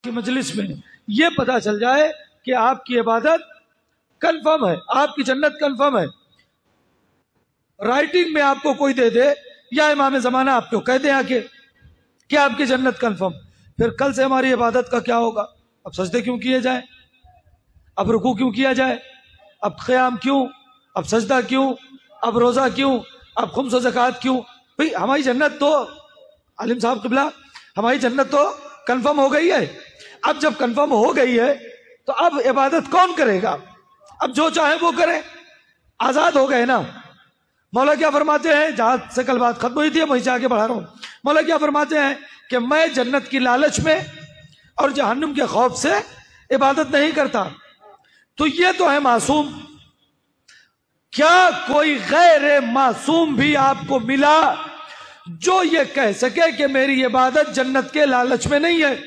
की मजलिस में ये पता चल जाए कि आपकी इबादत कंफर्म है, आपकी जन्नत कंफर्म है, राइटिंग में आपको कोई दे दे या इमाम ज़माना आपको कह दे आके कि आपकी जन्नत कंफर्म, फिर कल से हमारी इबादत का क्या होगा? अब सजदे क्यों किए जाए, अब रुकू क्यों किया जाए, अब क़याम क्यों, अब सजदा क्यों, अब रोजा क्यों, अब खुम्स व ज़कात क्यों? भाई हमारी जन्नत तो आलिम साहब क़िबला, हमारी जन्नत तो कंफर्म हो गई है। अब जब कंफर्म हो गई है तो अब इबादत कौन करेगा? अब जो चाहे वो करे, आजाद हो गए ना। मौला क्या फरमाते हैं, जहां से कल बात खत्म हुई थी वहीं से आगे बढ़ा रहा हूं। मौला क्या फरमाते हैं कि मैं जन्नत की लालच में और जहन्नुम के खौफ से इबादत नहीं करता। तो ये तो है मासूम। क्या कोई गैर मासूम भी आपको मिला जो ये कह सके कि मेरी इबादत जन्नत के लालच में नहीं है?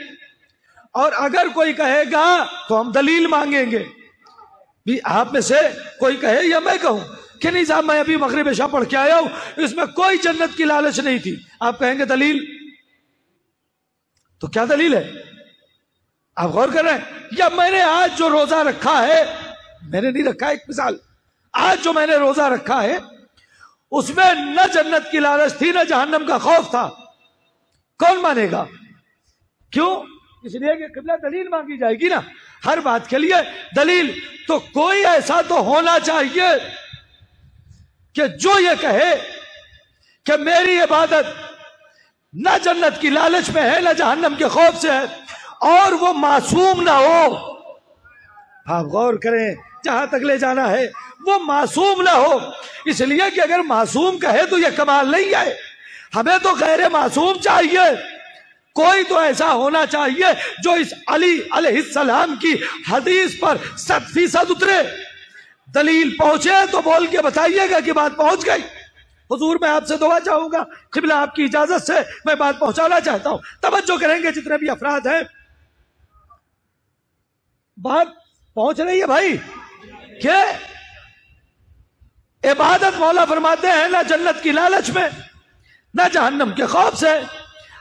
और अगर कोई कहेगा तो हम दलील मांगेंगे। भी आप में से कोई कहे या मैं कहूं कि नहीं साहब मैं अभी मगरिब इशा पढ़ के आया हूं, इसमें कोई जन्नत की लालच नहीं थी, आप कहेंगे दलील। तो क्या दलील है? आप गौर कर रहे हैं? या मैंने आज जो रोजा रखा है, मैंने नहीं रखा, एक मिसाल, आज जो मैंने रोजा रखा है उसमें न जन्नत की लालच थी न जहन्नम का खौफ था, कौन मानेगा? क्यों? इसलिए कि क़िबला दलील मांगी जाएगी ना, हर बात के लिए दलील। तो कोई ऐसा तो होना चाहिए कि जो ये कहे कि मेरी इबादत न जन्नत की लालच में है न जहन्नम के खौफ से है, और वो मासूम ना हो। आप गौर करें, जहां तक ले जाना है वो मासूम ना हो। इसलिए कि अगर मासूम कहे तो ये कमाल नहीं है, हमें तो गैर मासूम चाहिए। कोई तो ऐसा होना चाहिए जो इस अली अलैहिस्सलाम की हदीस पर 100% उतरे। दलील पहुंचे तो बोल के बताइएगा कि बात पहुंच गई। हुजूर मैं आपसे दुआ चाहूंगा, क़िबला आपकी इजाजत से मैं बात पहुंचाना चाहता हूं। तवज्जो करेंगे जितने भी अफराद हैं, बात पहुंच रही है भाई। क्या इबादत मौला फरमाते हैं ना जन्नत की लालच में ना जहन्नम के खौफ से।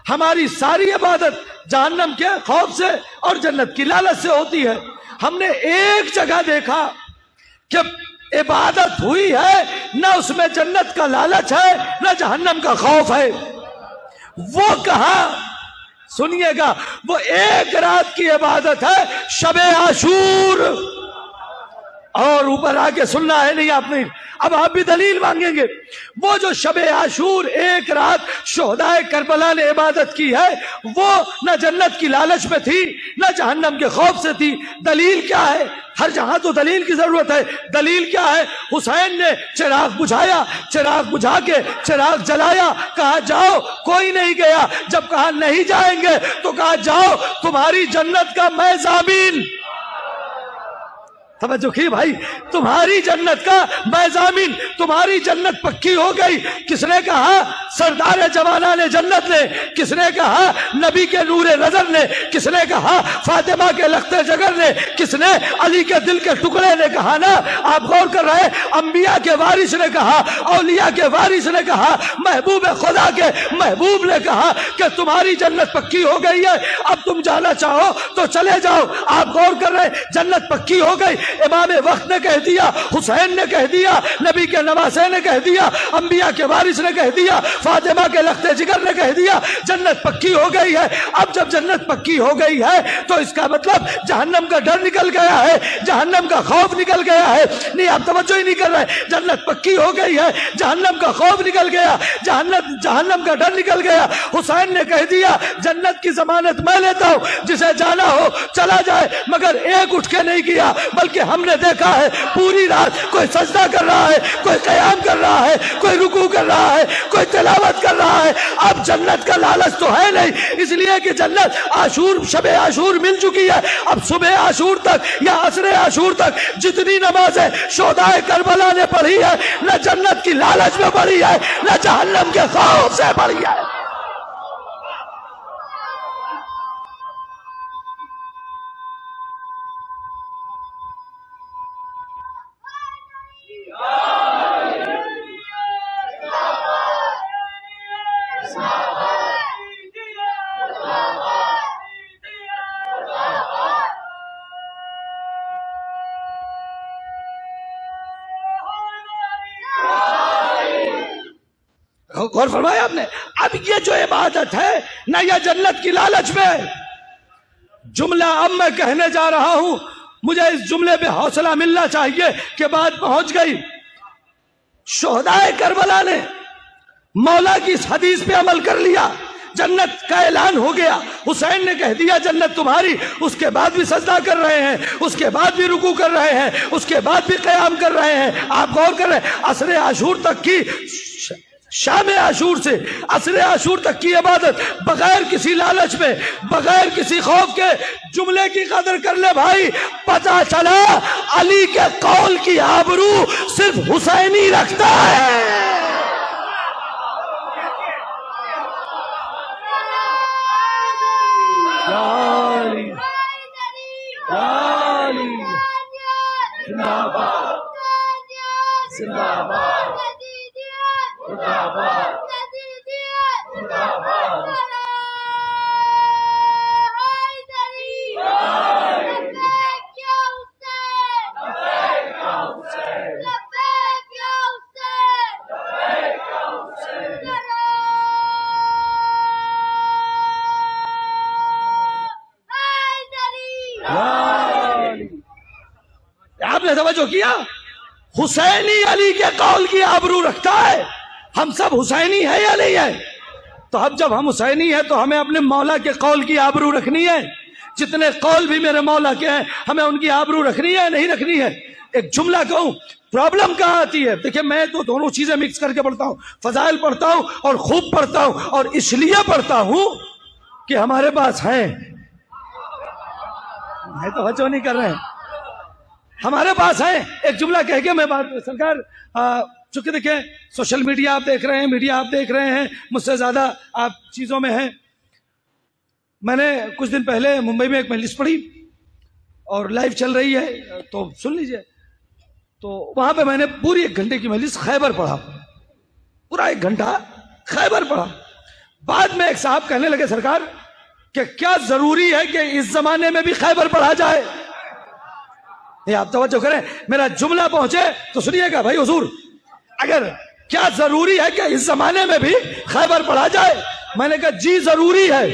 हमारी सारी इबादत जहन्नम के खौफ से और जन्नत की लालच से होती है। हमने एक जगह देखा कि इबादत हुई है ना उसमें जन्नत का लालच है ना जहन्नम का खौफ है। वो कहा, सुनिएगा, वो एक रात की इबादत है, शबे आशूर। और ऊपर आके सुनना है नहीं आपने, अब आप भी दलील मांगेंगे। वो जो शबे आशूर एक रात शोहदाए करबला ने इबादत की है, वो न जन्नत की लालच में थी न जहन्नम के खौफ से थी। दलील क्या है? हर जहां तो दलील की जरूरत है। दलील क्या है? हुसैन ने चिराग बुझाया, चिराग बुझा के चिराग जलाया, कहा जाओ, कोई नहीं गया। जब कहा नहीं जाएंगे तो कहा जाओ, तुम्हारी जन्नत का मैं जामीन। तवज्जो की भाई, तुम्हारी जन्नत का मैं जामीन, तुम्हारी जन्नत पक्की हो गई। किसने कहा? सरदार जमाना ने जन्नत ने, किसने कहा? नबी के नूरे नजर ने, किसने कहा? फातिमा के लख्ते जगर ने, किसने? अली के दिल के टुकड़े ने कहा ना। आप गौर कर रहे, अंबिया के वारिस ने कहा, औलिया के वारिस ने कहा, महबूब खुदा के महबूब ने कहा कि तुम्हारी जन्नत पक्की हो गई है, अब तुम जाना चाहो तो चले जाओ। आप गौर कर रहे, जन्नत पक्की हो गई। इमाम वक्त ने कह दिया, हुसैन ने कह दिया, नबी के नवासे ने कह दिया, अंबिया के वारिस ने कह दिया, फातिमा के लख्ते जिगर ने कह दिया, जन्नत पक्की हो गई है। अब जब जन्नत पक्की हो गई है तो इसका मतलब जहन्नम का डर निकल गया है, जहन्नम का खौफ निकल गया है। नहीं, आप तवज्जो ही नहीं कर रहे। जन्नत पक्की हो गई है, जहन्नम का खौफ निकल गया, जहन्नम का डर निकल गया। हुसैन ने कह दिया, जन्नत की जमानत मैं लेता हूं, जिसे जाना हो चला जाए। मगर एक उठ के नहीं किया, बल्कि हमने देखा है पूरी रात कोई सजदा कर रहा है, कोई क़याम कर रहा है, कोई रुकू कर रहा है, कोई तिलावत कर रहा है। अब जन्नत का लालच तो है नहीं, इसलिए कि जन्नत आशूर, शबे आशूर मिल चुकी है। अब सुबह आशूर तक या असरे आशूर तक जितनी नमाजें शोहदाए करबला ने पढ़ी है, न जन्नत की लालच में पढ़ी है न जहन्नम के खौफ से पढ़ी है। गौर फरमाया आपने। अब ये जो इबादत है ना, यह जन्नत की लालच में जुमला अब मैं कहने जा रहा हूं, मुझे इस जुमले पे हौसला मिलना चाहिए कि बात पहुंच गई। शोहदाए करबला ने मौला की इस हदीस पे अमल कर लिया, जन्नत का ऐलान हो गया। हुसैन ने कह दिया जन्नत तुम्हारी, उसके बाद भी सजदा कर रहे हैं, उसके बाद भी रुकू कर रहे हैं, उसके बाद भी क़याम कर रहे हैं। आप गौर कर रहे हैं, असरे आशूर तक की, शाम आशूर से असरे आशूर तक की इबादत बगैर किसी लालच में, बगैर किसी खौफ के जुमले की कदर कर ले भाई। पता चला अली के कौल की आबरू सिर्फ हुसैन ही रखता है। आपने तवज्जो किया, हुसैनी अली के कौल की आबरू रखता है। हम सब हुसैनी है या नहीं है? तो अब जब हम हुसैनी है तो हमें अपने मौला के कौल की आबरू रखनी है। जितने कौल भी मेरे मौला के हैं, हमें उनकी आबरू रखनी है नहीं रखनी है? एक जुमला कहूं, प्रॉब्लम कहां आती है? देखिए मैं तो दोनों चीजें मिक्स करके पढ़ता हूं, फजाइल पढ़ता हूं और खूब पढ़ता हूं, और इसलिए पढ़ता हूं कि हमारे पास है, मैं तो वजह नहीं कर रहे हैं, हमारे पास है। एक जुमला कह के मैं बात, सरकार चूंकि देखिए सोशल मीडिया आप देख रहे हैं, मीडिया आप देख रहे हैं, मुझसे ज्यादा आप चीजों में हैं। मैंने कुछ दिन पहले मुंबई में एक मजलिस पढ़ी और लाइव चल रही है, तो सुन लीजिए। तो वहां पे मैंने पूरी 1 घंटे की मजलिस खैबर पढ़ा, पूरा 1 घंटा खैबर पढ़ा। बाद में एक साहब कहने लगे सरकार कि क्या जरूरी है कि इस जमाने में भी खैबर पढ़ा जाए? ये आप तवज्जो करें, मेरा जुमला पहुंचे तो सुनिएगा भाई हुजूर। अगर क्या जरूरी है कि इस जमाने में भी खैबर पढ़ा जाए? मैंने कहा जी जरूरी है,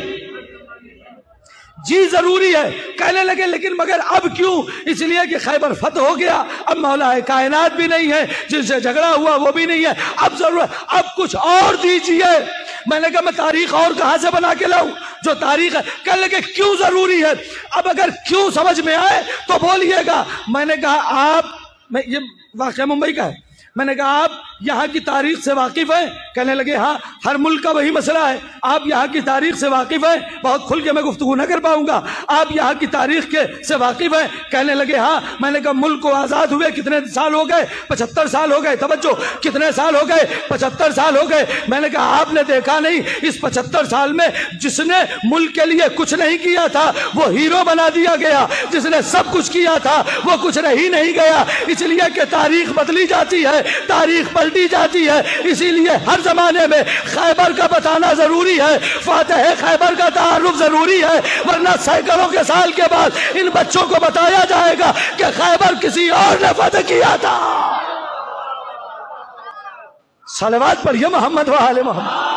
जी जरूरी है। कहने लगे लेकिन मगर अब क्यों? इसलिए कि खैबर फतह हो गया, अब मौला कायनात भी नहीं है, जिनसे झगड़ा हुआ वो भी नहीं है, अब जरूरत, अब कुछ और दीजिए। मैंने कहा मैं तारीख और कहां से बना के लाऊं जो तारीख है? कहने लगे क्यों जरूरी है? अब अगर क्यों समझ में आए तो बोलिएगा। मैंने कहा आप, मैं ये वाकया मुंबई का है, मैंने कहा आप यहाँ की तारीख से वाकिफ हैं? कहने लगे हाँ, हर मुल्क का वही मसला है, आप यहाँ की तारीख से वाकिफ हैं? बहुत खुल के मैं गुफ्तगू न कर पाऊंगा, आप यहाँ की तारीख के से वाकिफ हैं? कहने लगे हाँ। मैंने कहा मुल्क को आजाद हुए कितने साल हो गए? 75 साल हो गए। तवज्जो, कितने साल हो गए? 75 साल हो गए। मैंने कहा आपने देखा नहीं, इस 75 साल में जिसने मुल्क के लिए कुछ नहीं किया था वो हीरो बना दिया गया, जिसने सब कुछ किया था वो कुछ रह ही नहीं गया। इसलिए कि तारीख बदली जाती है, तारीख पलटी जाती है, इसीलिए हर जमाने में खैबर का बताना जरूरी है, फातह खैबर का तारुफ जरूरी है, वरना सैकड़ों के साल के बाद इन बच्चों को बताया जाएगा कि खैबर किसी और ने फतह किया था। सलवात पढ़िए मोहम्मद व आले मोहम्मद।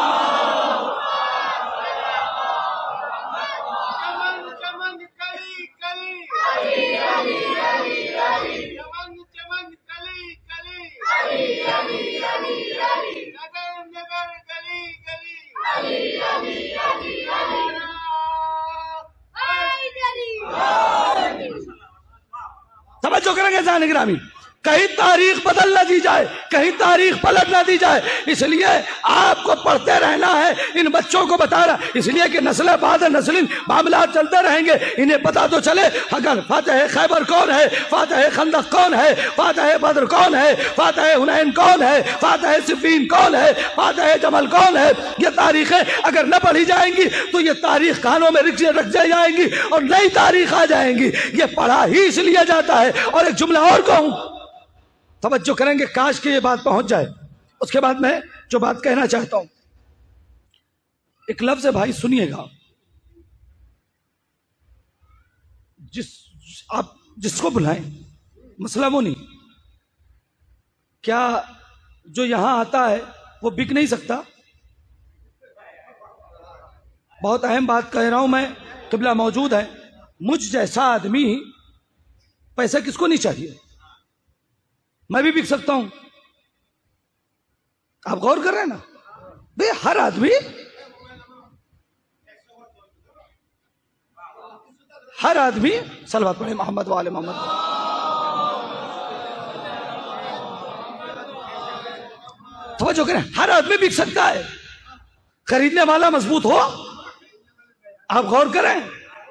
तवज्जो करेंगे जान गिरामी, कहीं तारीख बदल ना दी जाए, कहीं तारीख पलट ना दी जाए, इसलिए आपको पढ़ते रहना है, इन बच्चों को बता रहा, इसलिए कि नस्ल बाद नस्लिन मामला चलते रहेंगे, इन्हें पता तो चले अगर फातह खैबर कौन है, फातह खंदक कौन है, फातह बद्र कौन है, फातह हुनैन कौन है, फातह सिफ़ीन कौन है, फातह जमल कौन है। ये तारीखें अगर न पढ़ी जाएंगी तो ये तारीख कानों में रख जाएंगी और नई तारीख आ जाएंगी। ये पढ़ा ही इसलिए जाता है। और एक जुमला और कहूं, तवज्जो करेंगे, काश कि ये बात पहुंच जाए। उसके बाद मैं जो बात कहना चाहता हूं, एक लफ्ज है भाई, सुनिएगा। आप जिसको बुलाएं, मसला वो नहीं, क्या जो यहां आता है वो बिक नहीं सकता? बहुत अहम बात कह रहा हूं मैं, किबला मौजूद है। मुझ जैसा आदमी, पैसा किसको नहीं चाहिए, मैं भी बिक सकता हूं। आप गौर कर रहे हैं ना भाई, हर आदमी, हर आदमी सलवात पढ़े मोहम्मद वाले मोहम्मद। तवज्जो करें, हर आदमी बिक सकता है, खरीदने वाला मजबूत हो। आप गौर करें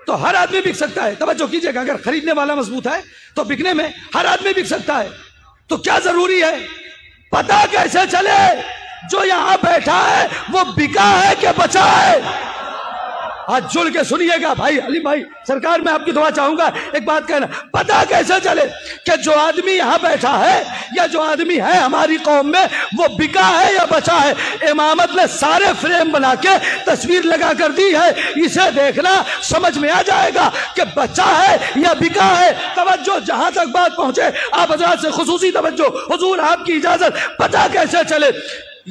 तो हर आदमी बिक सकता है। तवज्जो कीजिएगा, अगर खरीदने वाला मजबूत है तो बिकने में हर आदमी बिक सकता है। तो क्या जरूरी है, पता कैसे चले जो यहां बैठा है वो बिका है कि बचा है? हाथ जुड़ के सुनिएगा भाई, अली भाई सरकार, मैं आपकी दुआ चाहूंगा। एक बात कहना, पता कैसे चले कि जो आदमी यहां बैठा है या जो आदमी है हमारी कौम में वो बिका है या बचा है? इमामत ने सारे फ्रेम बना के तस्वीर लगा कर दी है, इसे देखना समझ में आ जाएगा कि बचा है या बिका है। तवज्जो, जहां तक बात पहुंचे आप हज़रात से खुसूसी तवज्जो, हुजूर आपकी इजाजत। पता कैसे चले?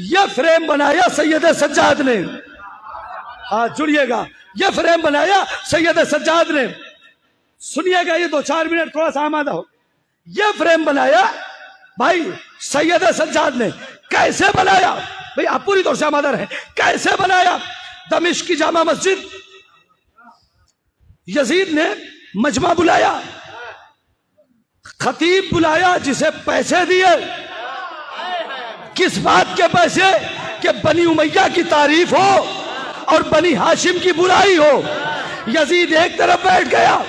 यह फ्रेम बनाया सैयद सज्जाद ने, हाथ जुड़िएगा, यह फ्रेम बनाया सैयद सज्जाद ने। सुनिएगा, ये 2-4 मिनट थोड़ा सा आमादा हो। यह फ्रेम बनाया भाई सैयद सज्जाद ने। कैसे बनाया भाई, आप पूरी तौर से आमादा रहे। कैसे बनाया? दमिश्क की जामा मस्जिद, यजीद ने मजमा बुलाया, खतीब बुलाया जिसे पैसे दिए। किस बात के पैसे? कि बनी उमैया की तारीफ हो और बनी हाशिम की बुराई हो। यजीद एक तरफ बैठ गया,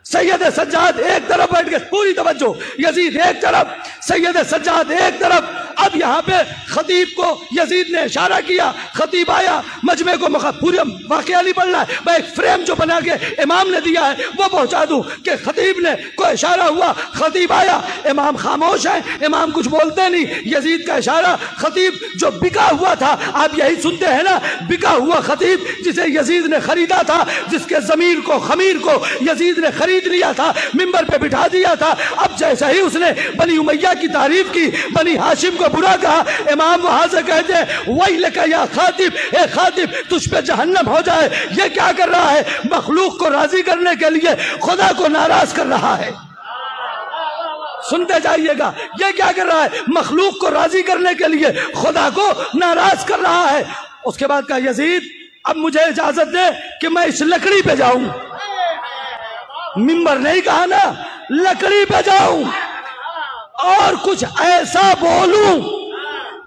सैयद सज्जाद एक तरफ बैठ गए। पूरी तवज्जो, यजीद एक तरफ, सैयद सज्जाद एक तरफ। अब यहाँ पे खतीब को यजीद ने इशारा किया, खतीब आया, मजमे को पूरा वाकया नहीं पढ़ना है, मैं एक फ्रेम जो बना के इमाम ने दिया है वो पहुंचा दूं कि खतीब ने को इशारा हुआ, खतीब आया, इमाम खामोश है, इमाम कुछ बोलते नहीं। यजीद का इशारा, खतीब जो बिका हुआ था, आप यही सुनते हैं ना, बिका हुआ खतीब जिसे यजीद ने खरीदा था, जिसके जमीर को खमीर को यजीद ने खरीद लिया था, मिंबर पे बिठा दिया था। अब जैसे ही उसने बनी उमैया की तारीफ की, बनी हाशिम को बुरा कहा, इमाम वहां से कहते हैं वही लेकर या खातिब, ए खातिब तुझ पे जहन्नम हो जाए। ये क्या कर रहा है? मखलूक को राजी करने के लिए खुदा को नाराज कर रहा है। सुनते जाइएगा, ये क्या कर रहा है? मखलूक को राजी करने के लिए खुदा को नाराज कर रहा है। उसके बाद कहा, यजीद अब मुझे इजाजत दे कि मैं इस लकड़ी पे जाऊं। मिंबर नहीं कहा ना, लकड़ी पे जाऊं और कुछ ऐसा बोलूं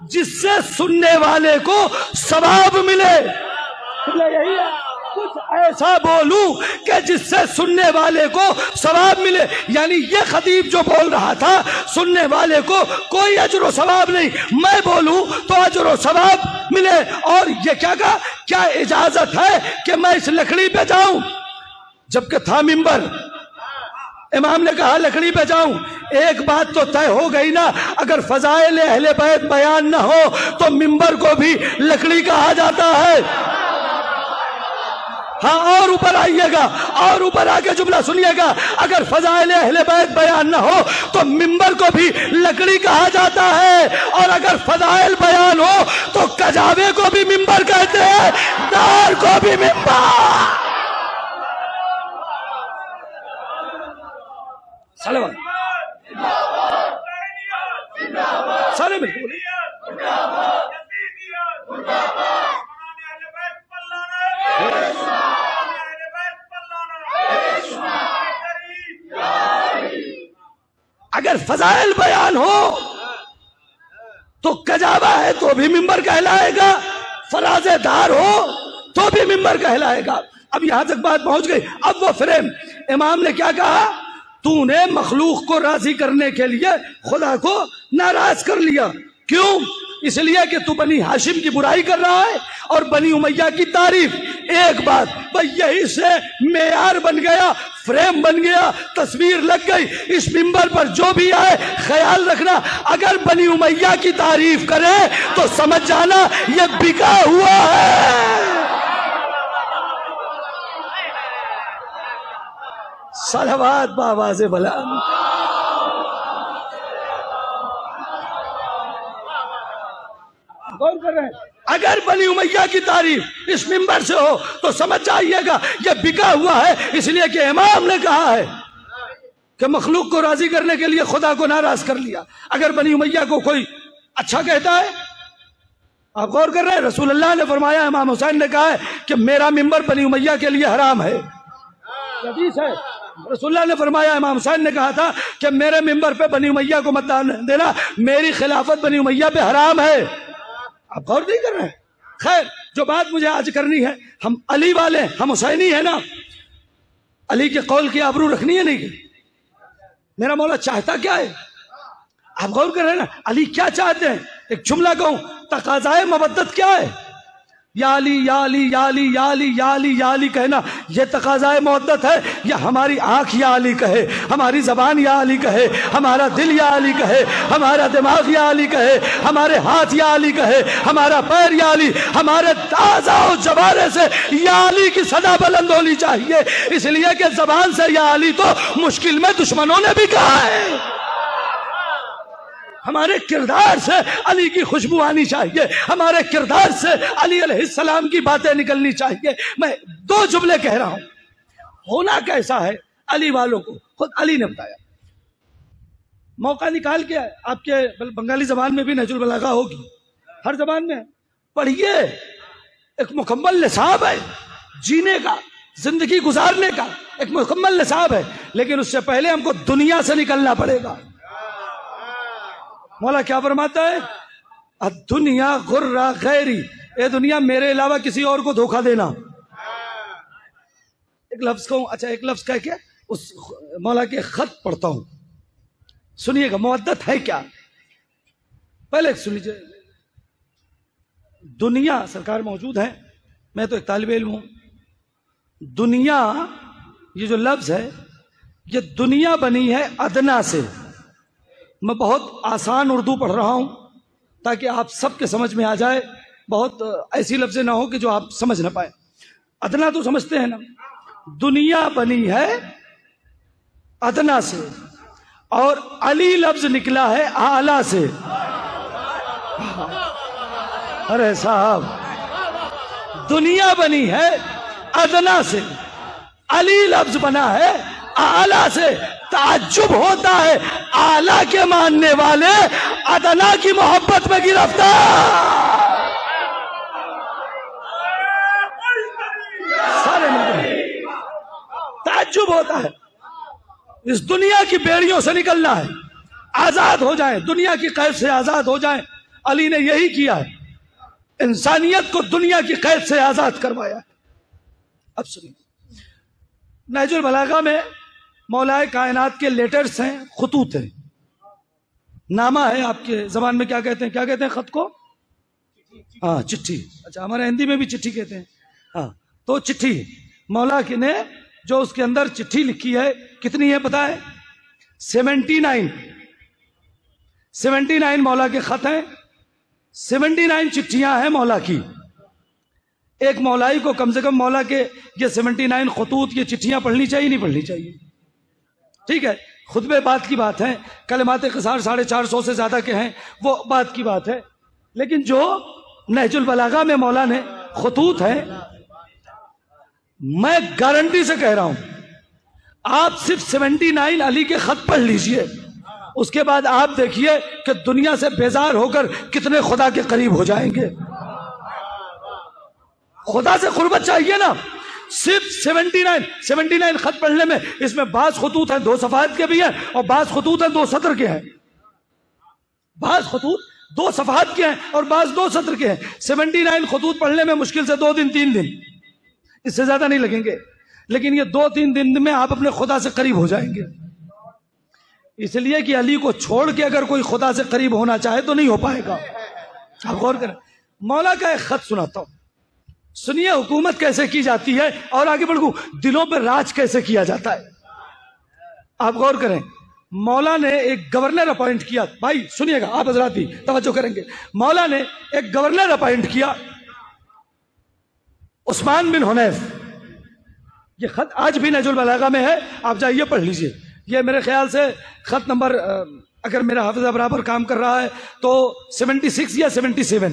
जिससे सुनने वाले को सवाब मिले। यही है, कुछ ऐसा बोलूं कि जिससे सुनने वाले को सवाब मिले। यानी ये खतीब जो बोल रहा था, सुनने वाले को कोई अजर व सवाब नहीं, मैं बोलूं तो अजर व सवाब मिले। और ये क्या कहा, क्या इजाजत है कि मैं इस लकड़ी पे जाऊं? जबकि था मिंबर, इमाम ने कहा लकड़ी पे जाऊं। एक बात तो तय हो गई ना, अगर फजाइल अहले बैत बयान ना हो तो मिंबर को भी लकड़ी कहा जाता है। हाँ, और ऊपर आइएगा, और ऊपर आके जुमला सुनिएगा, अगर फजाइल अहले बैत बयान ना हो तो मिंबर को भी लकड़ी कहा जाता है, और अगर फजाइल बयान हो तो कजावे को भी मिंबर कहते हैं, दार को भी मिंबर। सारे मिलकर अगर फजाइल बयान हो तो कजावा है तो भी मिंबर कहलाएगा, फराजेदार हो तो भी मिंबर कहलाएगा। अब यहां तक बात पहुंच गई। अब वो फ्रेम, इमाम ने क्या कहा, तूने मखलूक को राजी करने के लिए खुदा को नाराज कर लिया। क्यों? इसलिए कि तू बनी हाशिम की बुराई कर रहा है और बनी उमैया की तारीफ। एक बात भाई, यही से मेयार बन गया, फ्रेम बन गया, तस्वीर लग गई। इस मिंबर पर जो भी आए ख्याल रखना, अगर बनी उमैया की तारीफ करे तो समझ जाना ये बिका हुआ है। सलावत बावाज़े भला। गौर कर रहे हैं, अगर बनी उमैया की तारीफ इस मिंबर से हो तो समझ जाइएगा ये बिका हुआ है, इसलिए कि इमाम ने कहा है कि मखलूक को राजी करने के लिए खुदा को नाराज कर लिया। अगर बनी उमैया को कोई अच्छा कहता है, आप गौर कर रहे हैं, रसूल अल्लाह ने फरमाया, इमाम हुसैन ने कहा है कि मेरा मिंबर बनी उमैया के लिए हराम है। हदीस है, रसूलुल्लाह ने फरमाया, इमाम हुसैन ने कहा था कि मेरे मिंबर पे बनी उमैया को मत देना, मेरी खिलाफत बनी उमैया पे हराम है। आप गौर नहीं कर रहे हैं। खैर, जो बात मुझे आज करनी है, हम अली वाले, हम हुसैनी है ना, अली के कौल की आबरू रखनी है नहीं। मेरा मौला चाहता क्या है, आप गौर कर रहे हैं ना, अली क्या चाहते हैं। एक जुमला कहूं, तकाज़ाए मोहब्बत क्या है, या अली या अली या अली या अली या अली या अली कहना, यह तकाज़ाए मोहब्बत है, या हमारी आंख या अली कहे, हमारी जबान या अली कहे, हमारा दिल या अली कहे, हमारा दिमाग या अली कहे, हमारे हाथ या अली कहे, हमारा पैर या अली, हमारे ताज़ा और जबाने से या अली की सदा बुलंद होनी चाहिए। इसलिए कि जबान से या अली तो मुश्किल में दुश्मनों ने भी कहा है। हमारे किरदार से अली की खुशबू आनी चाहिए, हमारे किरदार से अली अलैहिस्सलाम की बातें निकलनी चाहिए। मैं दो जुमले कह रहा हूं, होना कैसा है अली वालों को खुद अली ने बताया। मौका निकाल के आपके बंगाली जबान में भी नहजुल बलागा होगी, हर जबान में पढ़िए। एक मुकम्मल निसाब है जीने का, जिंदगी गुजारने का, एक मुकम्मल निसाब है। लेकिन उससे पहले हमको दुनिया से निकलना पड़ेगा। मौला क्या फरमाता है, दुनिया गुर्रा गैरी, ये दुनिया मेरे अलावा किसी और को धोखा देना। एक लफ्ज कहूं, अच्छा एक लफ्ज कह के उस मौला के खत पढ़ता हूं, सुनिएगा मुवद्दत है क्या। पहले सुन लीजिए, दुनिया, सरकार मौजूद है, मैं तो एक तालिब इल्म हूं। दुनिया, ये जो लफ्ज है, ये दुनिया बनी है अदना से। मैं बहुत आसान उर्दू पढ़ रहा हूं ताकि आप सबके समझ में आ जाए, बहुत ऐसी लफ्जें ना हो कि जो आप समझ ना पाए। अदना तो समझते हैं ना, दुनिया बनी है अदना से, और अली लफ्ज निकला है आला से। अरे साहब, दुनिया बनी है अदना से, अली लफ्ज बना है आला से। ताज्जुब होता है आला के मानने वाले अदना की मोहब्बत में गिरफ्तार। सारे ताज्जुब होता है। इस दुनिया की बेड़ियों से निकलना है, आजाद हो जाए, दुनिया की कैद से आजाद हो जाए। अली ने यही किया है, इंसानियत को दुनिया की कैद से आजाद करवाया है। अब सुनिए, नहजुल बलागा में मौलाए कायनात के लेटर्स हैं, खतूत हैं, नामा है। आपके जबान में क्या कहते हैं, क्या कहते हैं खत को? हाँ, चिट्ठी। अच्छा, हमारे हिंदी में भी चिट्ठी कहते हैं। हाँ, तो चिट्ठी मौला की ने जो उसके अंदर चिट्ठी लिखी है, कितनी है पता है? 79 मौला के खत हैं, 79 चिट्ठियां हैं मौला की। एक मौलाई को कम से कम मौला के ये 79 खतूत, ये चिट्ठियां पढ़नी चाहिए, नहीं पढ़नी चाहिए? ठीक है, खुतबे बात की बात है, कलमात क़िसार 450 से ज्यादा के हैं, वो बात की बात है। लेकिन जो नहजुल बलागा में मौला ने खतूत है, मैं गारंटी से कह रहा हूं, आप सिर्फ 79 अली के खत पढ़ लीजिए, उसके बाद आप देखिए कि दुनिया से बेजार होकर कितने खुदा के करीब हो जाएंगे। खुदा से कुर्बत चाहिए ना, सिर्फ 79 खत पढ़ने में, इसमें बाज खतूत हैं 2 सफ़ाहत के भी हैं, और बाज खतूत हैं 2 सत्र के हैं। बाज खतूत 2 सफ़ाहत के हैं और बाज 2 सत्र के हैं। 79 खतूत पढ़ने में मुश्किल से 2 दिन 3 दिन, इससे ज्यादा नहीं लगेंगे। लेकिन ये 2-3 दिन में आप अपने खुदा से करीब हो जाएंगे। इसलिए कि अली को छोड़ के अगर कोई खुदा से करीब होना चाहे तो नहीं हो पाएगा। आप गौर करें, मौला का एक खत सुनाता हूं, सुनिए हुकूमत कैसे की जाती है, और आगे बढ़ूं दिलों पर राज कैसे किया जाता है। आप गौर करें, मौला ने एक गवर्नर अपॉइंट किया। भाई सुनिएगा, आप हजरात भी तवज्जो करेंगे। मौला ने एक गवर्नर अपॉइंट किया, उस्मान बिन हुनैफ। ये खत आज भी नहजुल बलागा में है, आप जाइए पढ़ लीजिए। ये मेरे ख्याल से खत नंबर, अगर मेरा हाफिज़ा बराबर काम कर रहा है तो 76 या 77,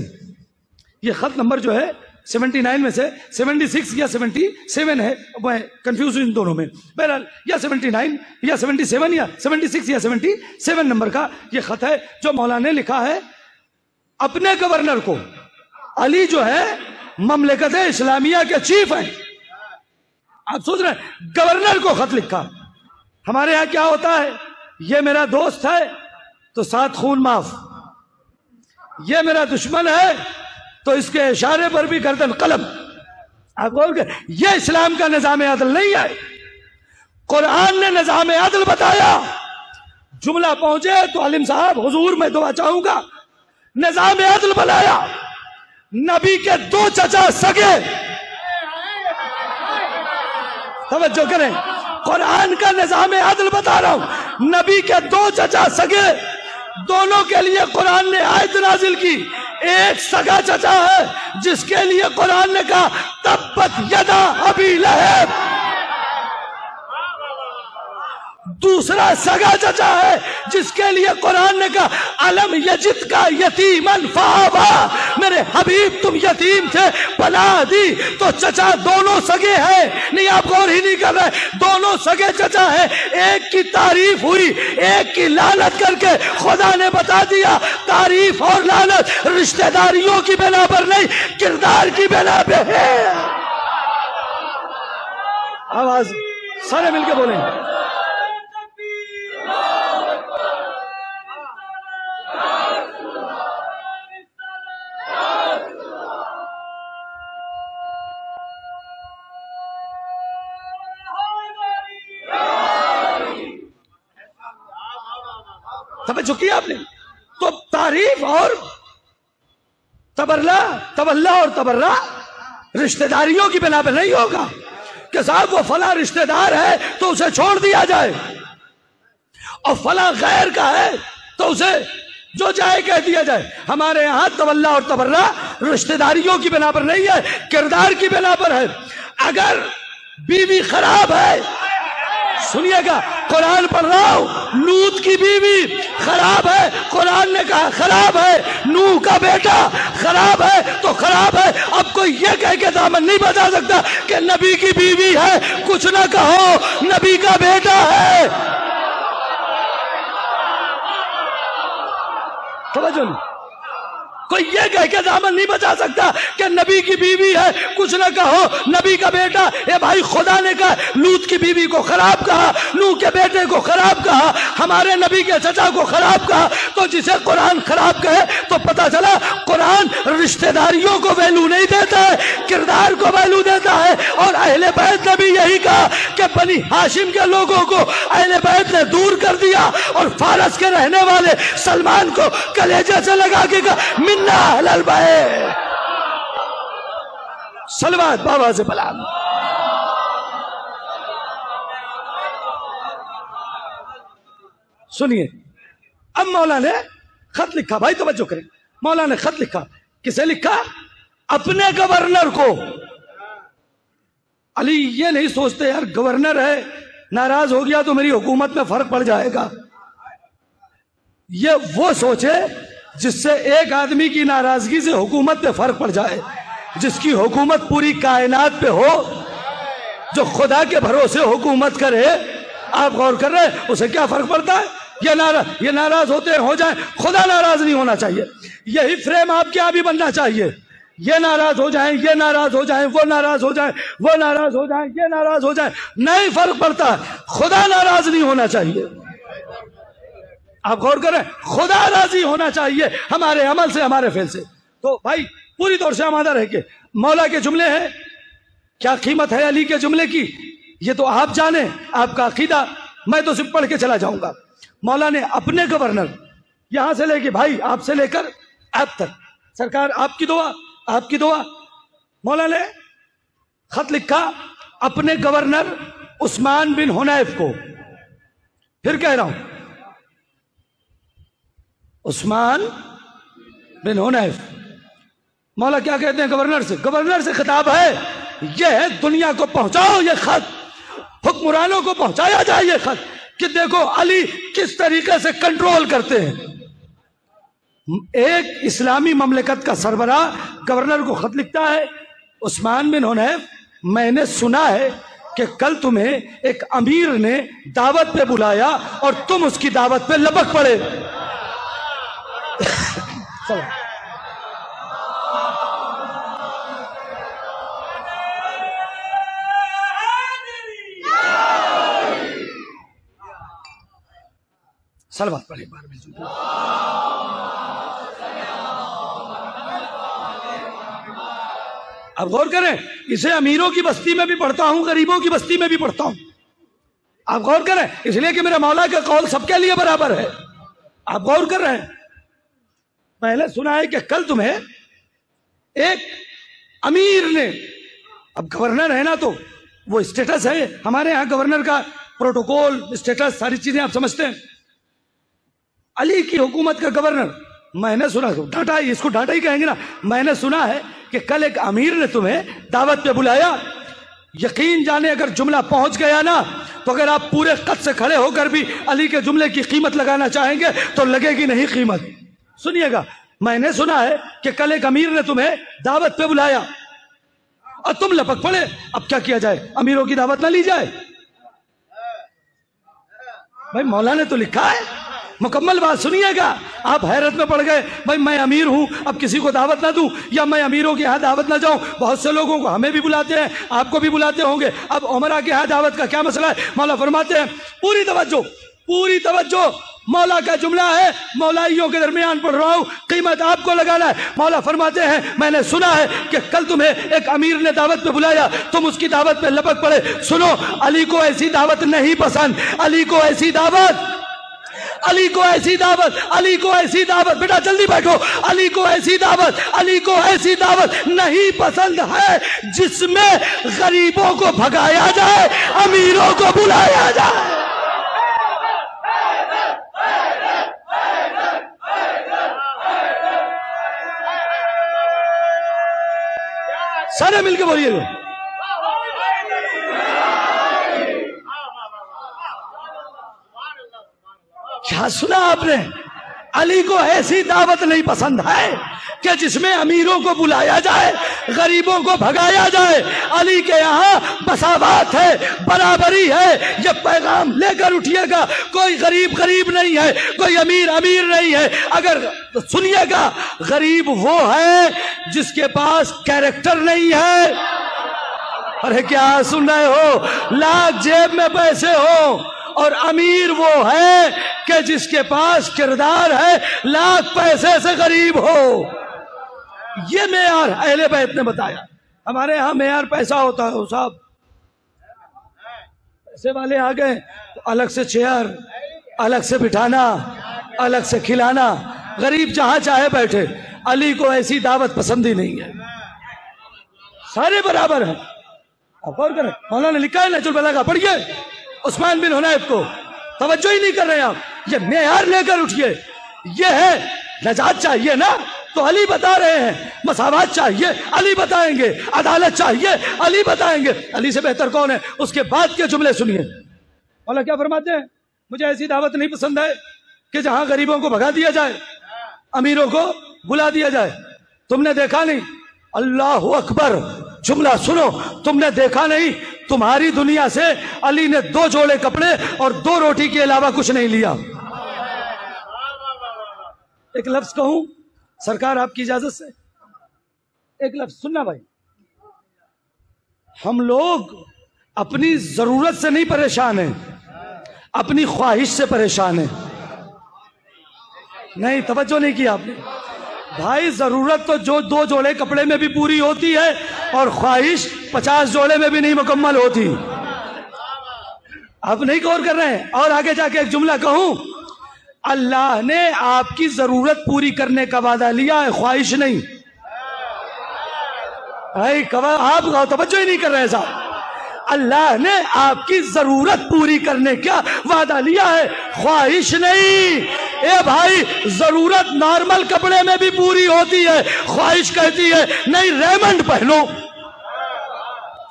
ये खत नंबर जो है 79 में से 76 या 77 है, मैं कंफ्यूज हूं इन दोनों में। बहरहाल या 79 या 77 या 76 या 77 नंबर का ये खत है जो मौलाना ने लिखा है अपने गवर्नर को। अली जो है ममलिकत इस्लामिया के चीफ हैं, आप सोच रहे हैं गवर्नर को खत लिखा। हमारे यहां क्या होता है, ये मेरा दोस्त है तो 7 खून माफ, ये मेरा दुश्मन है तो इसके इशारे पर भी गर्दन कलम। आप बोल ये इस्लाम का निजाम अदल नहीं है। कुरान ने निजाम अदल बताया। जुमला पहुंचे तो आलिम साहब हुजूर मैं दुआ चाहूंगा, निजाम अदल बनाया। नबी के 2 चचा सगे, तवज्जो करें, कुरान का निजाम अदल बता रहा हूं। नबी के 2 चचा सगे, दोनों के लिए कुरान ने आयत नाजिल की। एक सगा चचा है जिसके लिए कुरान ने कहा तब्बत यदा अबी लहब, दूसरा सगा चचा है जिसके लिए कुरान ने कहा अलम यजिद का यतीमन फआवा, मेरे हबीब तुम यतीम थे बना दी। तो चचा दोनों सगे हैं, नहीं आप गौर ही नहीं कर रहे, दोनों सगे चचा है। एक की तारीफ हुई, एक की लानत करके खुदा ने बता दिया तारीफ और लानत रिश्तेदारियों की बिना पर नहीं, किरदार की बिना पे है। आवाज सारे मिलके बोलें। समझ चुकी आपने? तो तारीफ और तबल्ला और तबर्रा रिश्तेदारियों की बिना पे नहीं होगा कि साहब वो फला रिश्तेदार है तो उसे छोड़ दिया जाए, और फला गैर का है तो उसे जो चाहे कह दिया जाए। हमारे यहां तबल्ला और तबर्रा रिश्तेदारियों की बिना पर नहीं है, किरदार की बिना पर है। अगर बीवी खराब है, सुनिएगा कुरान पढ़ रहा हूं, लूत की बीवी खराब है, कुरान ने कहा खराब है। नूह का बेटा खराब है तो खराब है। अब कोई ये कह के दामन नहीं बचा सकता कि नबी की बीवी है, कुछ ना कहो नबी का बेटा है। समझो, कोई ये कह के दामन नहीं बचा सकता कि नबी की बीवी है, कुछ ना कहो नबी का बेटा। ए भाई खुदा ने कहा लूत की बीवी को खराब कहा, नूह के बेटे को खराब कहा, हमारे नबी के चचा को खराब कहा। तो जिसे कुरान खराब कहे तो पता चला कुरान रिश्तेदारियों को वैल्यू नहीं देता है, किरदार को वैल्यू देता है। और अहले बैत ने भी यही कहा कि बनी हाशिम के लोगों को अहले बैत ने दूर कर दिया, और फारस के रहने वाले सलमान को कलेजे से लगा के कहा सलवात बाबा से बला। सुनिए, अब मौला ने खत लिखा, भाई तवज्जो करें, मौला ने खत लिखा। किसे लिखा? अपने गवर्नर को। अली ये नहीं सोचते यार गवर्नर है, नाराज हो गया तो मेरी हुकूमत में फर्क पड़ जाएगा। ये वो सोचे जिससे एक आदमी की नाराजगी से हुकूमत पे फर्क पड़ जाए, जिसकी हुकूमत पूरी कायनात पे हो, जो खुदा के भरोसे हुकूमत करे। आप गौर कर रहे हैं उसे क्या फर्क पड़ता है? ये नाराज होते हो जाए, खुदा नाराज नहीं होना चाहिए। यही फ्रेम आपके यहां भी बनना चाहिए। ये नाराज हो जाए, ये नाराज हो जाए, वो नाराज हो जाए, वो नाराज हो जाए, ये नाराज हो जाए, नहीं फर्क पड़ता, खुदा नाराज नहीं होना चाहिए। आप गौर करें, खुदा राजी होना चाहिए हमारे अमल से, हमारे फेल से। तो भाई पूरी तौर से आमादा रह के मौला के जुमले हैं। क्या कीमत है अली के जुमले की, ये तो आप जाने, आपका अकीदा, मैं तो सिर्फ पढ़ के चला जाऊंगा। मौला ने अपने गवर्नर, यहां से लेके भाई आपसे लेकर आप तक, सरकार आपकी दुआ, आपकी दुआ। मौला ने खत लिखा अपने गवर्नर उस्मान बिन हुनैफ को। फिर कह रहा हूं, उस्मान बिन हुनैफ। मौला क्या कहते हैं गवर्नर से? गवर्नर से खिताब है, यह है दुनिया को पहुंचाओ ये खत, हुक्मरानों को पहुंचाया जाए ये खत कि देखो अली किस तरीके से कंट्रोल करते हैं। एक इस्लामी ममलकत का सरबराह गवर्नर को खत लिखता है, उस्मान बिन हुनैफ, मैंने सुना है कि कल तुम्हें एक अमीर ने दावत पे बुलाया और तुम उसकी दावत पे लपक पड़े। सलवात पढ़े एक बार में। अब गौर करें, इसे अमीरों की बस्ती में भी पढ़ता हूं, गरीबों की बस्ती में भी पढ़ता हूं। आप गौर करें, इसलिए कि मेरा मौला का कौल सबके लिए बराबर है। आप गौर कर रहे हैं, पहले सुना है कि कल तुम्हें एक अमीर ने, अब गवर्नर है ना तो वो स्टेटस है, हमारे यहां गवर्नर का प्रोटोकॉल, स्टेटस, सारी चीजें आप समझते हैं। अली की हुकूमत का गवर्नर, मैंने सुना, डांटा, इसको डांटा ही कहेंगे ना, मैंने सुना है कि कल एक अमीर ने तुम्हें दावत पे बुलाया। यकीन जाने अगर जुमला पहुंच गया ना, तो अगर आप पूरे कद से खड़े होकर भी अली के जुमले की कीमत लगाना चाहेंगे तो लगेगी नहीं कीमत। सुनिएगा, मैंने सुना है कि कल एक अमीर ने तुम्हें दावत पे बुलाया और तुम लपक पड़े। अब क्या किया जाए, अमीरों की दावत ना ली जाए? भाई मौला ने तो लिखा है, मुकम्मल बात सुनिएगा। आप हैरत में पड़ गए, भाई मैं अमीर हूं, अब किसी को दावत ना दूं या मैं अमीरों के यहाँ दावत ना जाऊं। बहुत से लोगों को हमें भी बुलाते हैं, आपको भी बुलाते होंगे। अब उमरा के यहाँ दावत का क्या मसला है? मौला फरमाते हैं, पूरी तवज्जो, पूरी तवज्जो, मौला का जुमला है, मौलाइयों के दरमियान पढ़ रहा हूं, कीमत आपको लगाना है। मौला फरमाते हैं, मैंने सुना है कि कल तुम्हें एक अमीर ने दावत पे बुलाया, तुम उसकी दावत पे लपक पड़े। सुनो, अली को ऐसी दावत नहीं पसंद, अली को ऐसी दावत, अली को ऐसी दावत, अली को ऐसी दावत, बेटा जल्दी बैठो, अली को ऐसी दावत, अली को ऐसी दावत नहीं पसंद है जिसमें गरीबों को भगाया जाए, अमीरों को बुलाया जाए। सारे मिलकर बोलिए, क्या सुना आपने? अली को ऐसी दावत नहीं पसंद है कि जिसमें अमीरों को बुलाया जाए, गरीबों को भगाया जाए। अली के यहाँ मसावत है, बराबरी है। ये पैगाम लेकर उठिएगा, कोई गरीब गरीब नहीं है, कोई अमीर अमीर नहीं है। अगर तो सुनिएगा, गरीब वो है जिसके पास कैरेक्टर नहीं है। अरे क्या सुन रहे हो? लाख जेब में पैसे हो, और अमीर वो है कि जिसके पास किरदार है, लाख पैसे से गरीब हो। ये मेयार अहले बैत ने बताया। हमारे यहां मेयार पैसा होता है साहब। पैसे वाले आ गए तो अलग से चेयर, अलग से बिठाना, अलग से खिलाना। गरीब जहां चाहे बैठे। अली को ऐसी दावत पसंद ही नहीं है, सारे बराबर हैं। अब और करें, मौलाना ने लिखा है नहजुल बलागा, पढ़िए उस्मान बिन हुनैफ को। तवज्जो ही नहीं कर रहे आप। ये मेयार लेकर उठिए। ये है नजात चाहिए ना, तो अली बता रहे हैं। मसावत चाहिए, अली बताएंगे। अदालत चाहिए, अली बताएंगे। अली से बेहतर कौन है? उसके बाद के जुमले सुनिए। मौला क्या फरमाते हैं? मुझे ऐसी दावत नहीं पसंद है कि जहां गरीबों को भगा दिया जाए, अमीरों को बुला दिया जाए। तुमने देखा नहीं, अल्लाह अकबर, जुमला सुनो, तुमने देखा नहीं, तुम्हारी दुनिया से अली ने 2 जोड़े कपड़े और 2 रोटी के अलावा कुछ नहीं लिया। एक लफ्ज कहूं सरकार आपकी इजाजत से? एक लफ्ज सुनना भाई। हम लोग अपनी जरूरत से नहीं परेशान हैं, अपनी ख्वाहिश से परेशान हैं। नहीं, तवज्जो नहीं किया आपने भाई। जरूरत तो जो 2 जोड़े कपड़े में भी पूरी होती है, और ख्वाहिश 50 जोड़े में भी नहीं मुकम्मल होती। आप नहीं गौर कर रहे हैं। और आगे जाके एक जुमला कहूं, अल्लाह ने आपकी जरूरत पूरी करने का वादा लिया है, ख्वाहिश नहीं। आप तवज्जो ही नहीं कर रहे साहब। अल्लाह ने आपकी जरूरत पूरी करने का वादा लिया है, ख्वाहिश नहीं। ए भाई, जरूरत नॉर्मल कपड़े में भी पूरी होती है, ख्वाहिश कहती है नहीं रेमंड पहनो।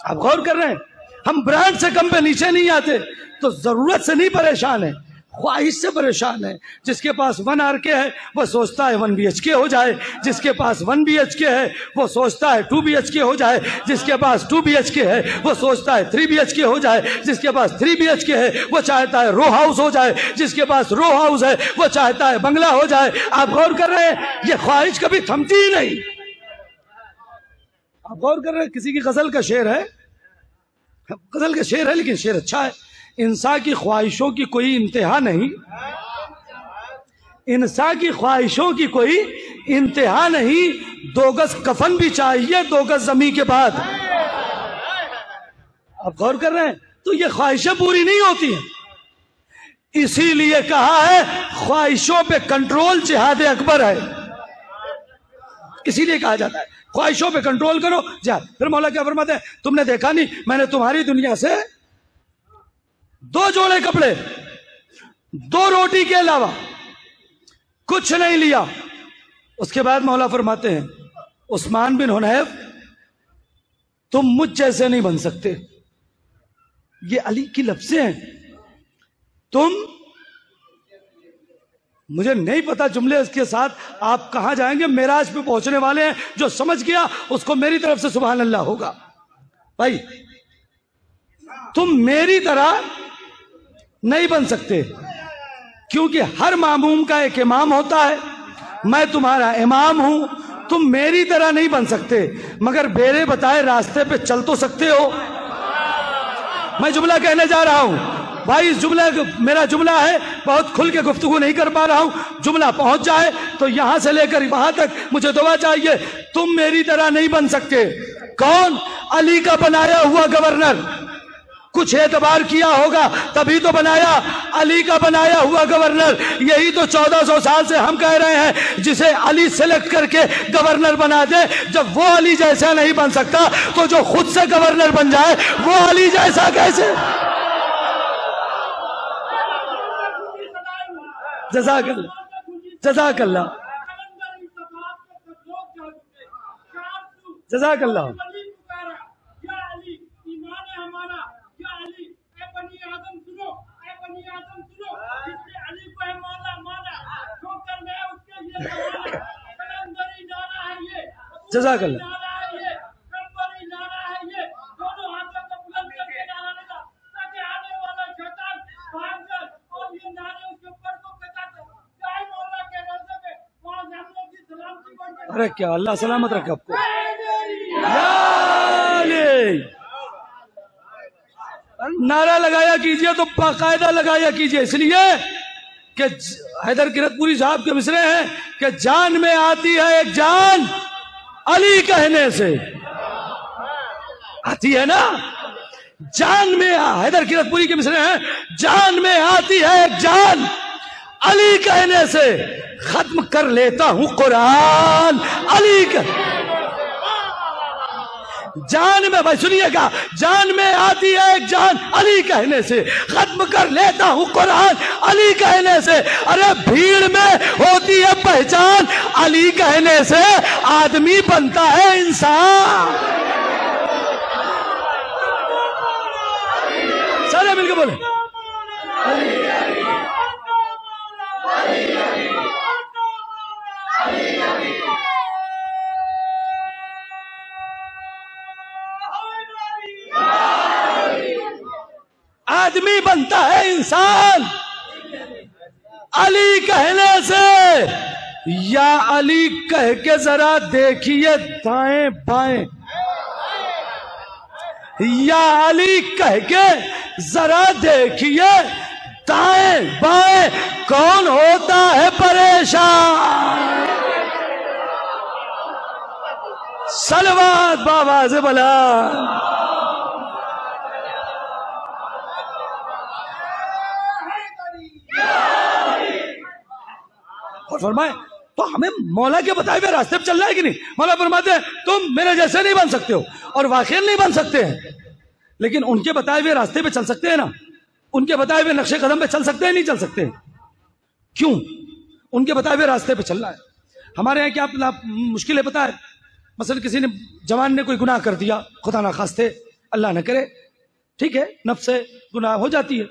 आप गौर कर रहे हैं, हम ब्रांड से कम पे नीचे नहीं आते, तो जरूरत से नहीं परेशान है, ख्वाहिश से परेशान है। जिसके पास 1 RK है वो सोचता है 1 BHK हो जाए, जिसके पास 1 BHK है वो सोचता है 2 BHK हो जाए, जिसके पास 2 BHK है वो सोचता है 3 BHK हो जाए, जिसके पास 3 BHK है वो चाहता है रो हाउस हो जाए, जिसके पास रो हाउस है वो चाहता है बंगला हो जाए। आप गौर कर रहे हैं, ये ख्वाहिश कभी थमती ही नहीं। आप गौर कर रहे हैं, किसी की गजल का शेर है, गजल का शेर है लेकिन शेर अच्छा है, इंसान की ख्वाहिशों की कोई इंतहा नहीं, इंसान की ख्वाहिशों की कोई इंतहा नहीं, 2 गज कफन भी चाहिए 2 गज जमीन के बाद। आप गौर कर रहे हैं, तो ये ख्वाहिशें पूरी नहीं होती हैं। इसीलिए कहा है ख्वाहिशों पे कंट्रोल जिहाद अकबर है, इसीलिए कहा जाता है ख्वाहिशों पे कंट्रोल करो जिहाद। फिर मौला क्या फरमाते हैं, तुमने देखा नहीं मैंने तुम्हारी दुनिया से 2 जोड़े कपड़े, 2 रोटी के अलावा कुछ नहीं लिया। उसके बाद मौला फरमाते हैं उस्मान बिन हुनैफ तुम मुझ जैसे नहीं बन सकते, ये अली की लफ्ज़ें हैं। तुम, मुझे नहीं पता जुमले इसके साथ आप कहां जाएंगे, मेराज पे पहुंचने वाले हैं, जो समझ गया उसको मेरी तरफ से सुभान अल्लाह होगा। भाई तुम मेरी तरह नहीं बन सकते, क्योंकि हर मामूम का एक इमाम होता है, मैं तुम्हारा इमाम हूं, तुम मेरी तरह नहीं बन सकते, मगर मेरे बताए रास्ते पे चल तो सकते हो। मैं जुमला कहने जा रहा हूं भाई, इस जुमला मेरा जुमला है, बहुत खुल के गुफ्तगू नहीं कर पा रहा हूं, जुमला पहुंच जाए तो यहां से लेकर वहां तक मुझे दुआ चाहिए। तुम मेरी तरह नहीं बन सकते। कौन? अली का बनाया हुआ गवर्नर, कुछ एतबार किया होगा तभी तो बनाया, अली का बनाया हुआ गवर्नर। यही तो 1400 साल से हम कह रहे हैं जिसे अली सेलेक्ट करके गवर्नर बना दे। जब वो अली जैसा नहीं बन सकता तो जो खुद से गवर्नर बन जाए वो अली जैसा कैसे? जज़ाकल्लाह जज़ाकल्लाह जज़ाकल्लाह। जज़ाकल्लाह। अरे क्या, अल्लाह सलामत रखे आपको। नारा लगाया कीजिए तो बाकायदा लगाया कीजिए, इसलिए कि हैदर किरतपुरी साहब के मिसरे हैं कि जान में आती है एक जान अली कहने से, आती है ना जान में। हैदर किरतपुरी के मिसरे हैं, जान में आती है एक जान अली कहने से, खत्म कर लेता हूं कुरान अली का। जान में, भाई सुनिएगा, जान में आती है एक जान अली कहने से, खत्म कर लेता हूं कुरान अली कहने से। अरे भीड़ में होती है पहचान, अली कहने से आदमी बनता है इंसान। सारे मिलकर बोले आदमी बनता है इंसान अली कहने से। या अली कह के जरा देखिए दाएं बाएं, या अली कह के जरा देखिए दाएं बाएं, कौन होता है परेशान। सलवात बाबा से बला। और फरमाए तो हमें मौला के बताए हुए रास्ते पर चलना है कि नहीं। मौला फरमाते हैं तुम मेरे जैसे नहीं बन सकते हो, और वाकई नहीं बन सकते हैं, लेकिन उनके बताए हुए रास्ते पे चल सकते हैं ना, उनके बताए हुए नक्शे कदम पे चल सकते हैं, नहीं चल सकते हैं? क्यों? उनके बताए हुए रास्ते पे चलना है। हमारे यहाँ क्या मुश्किल है पता है? मसलन किसी ने, जवान ने कोई गुनाह कर दिया, खुदा ना खास्ते, अल्लाह न करे, ठीक है, नफ्स से गुनाह हो जाती है,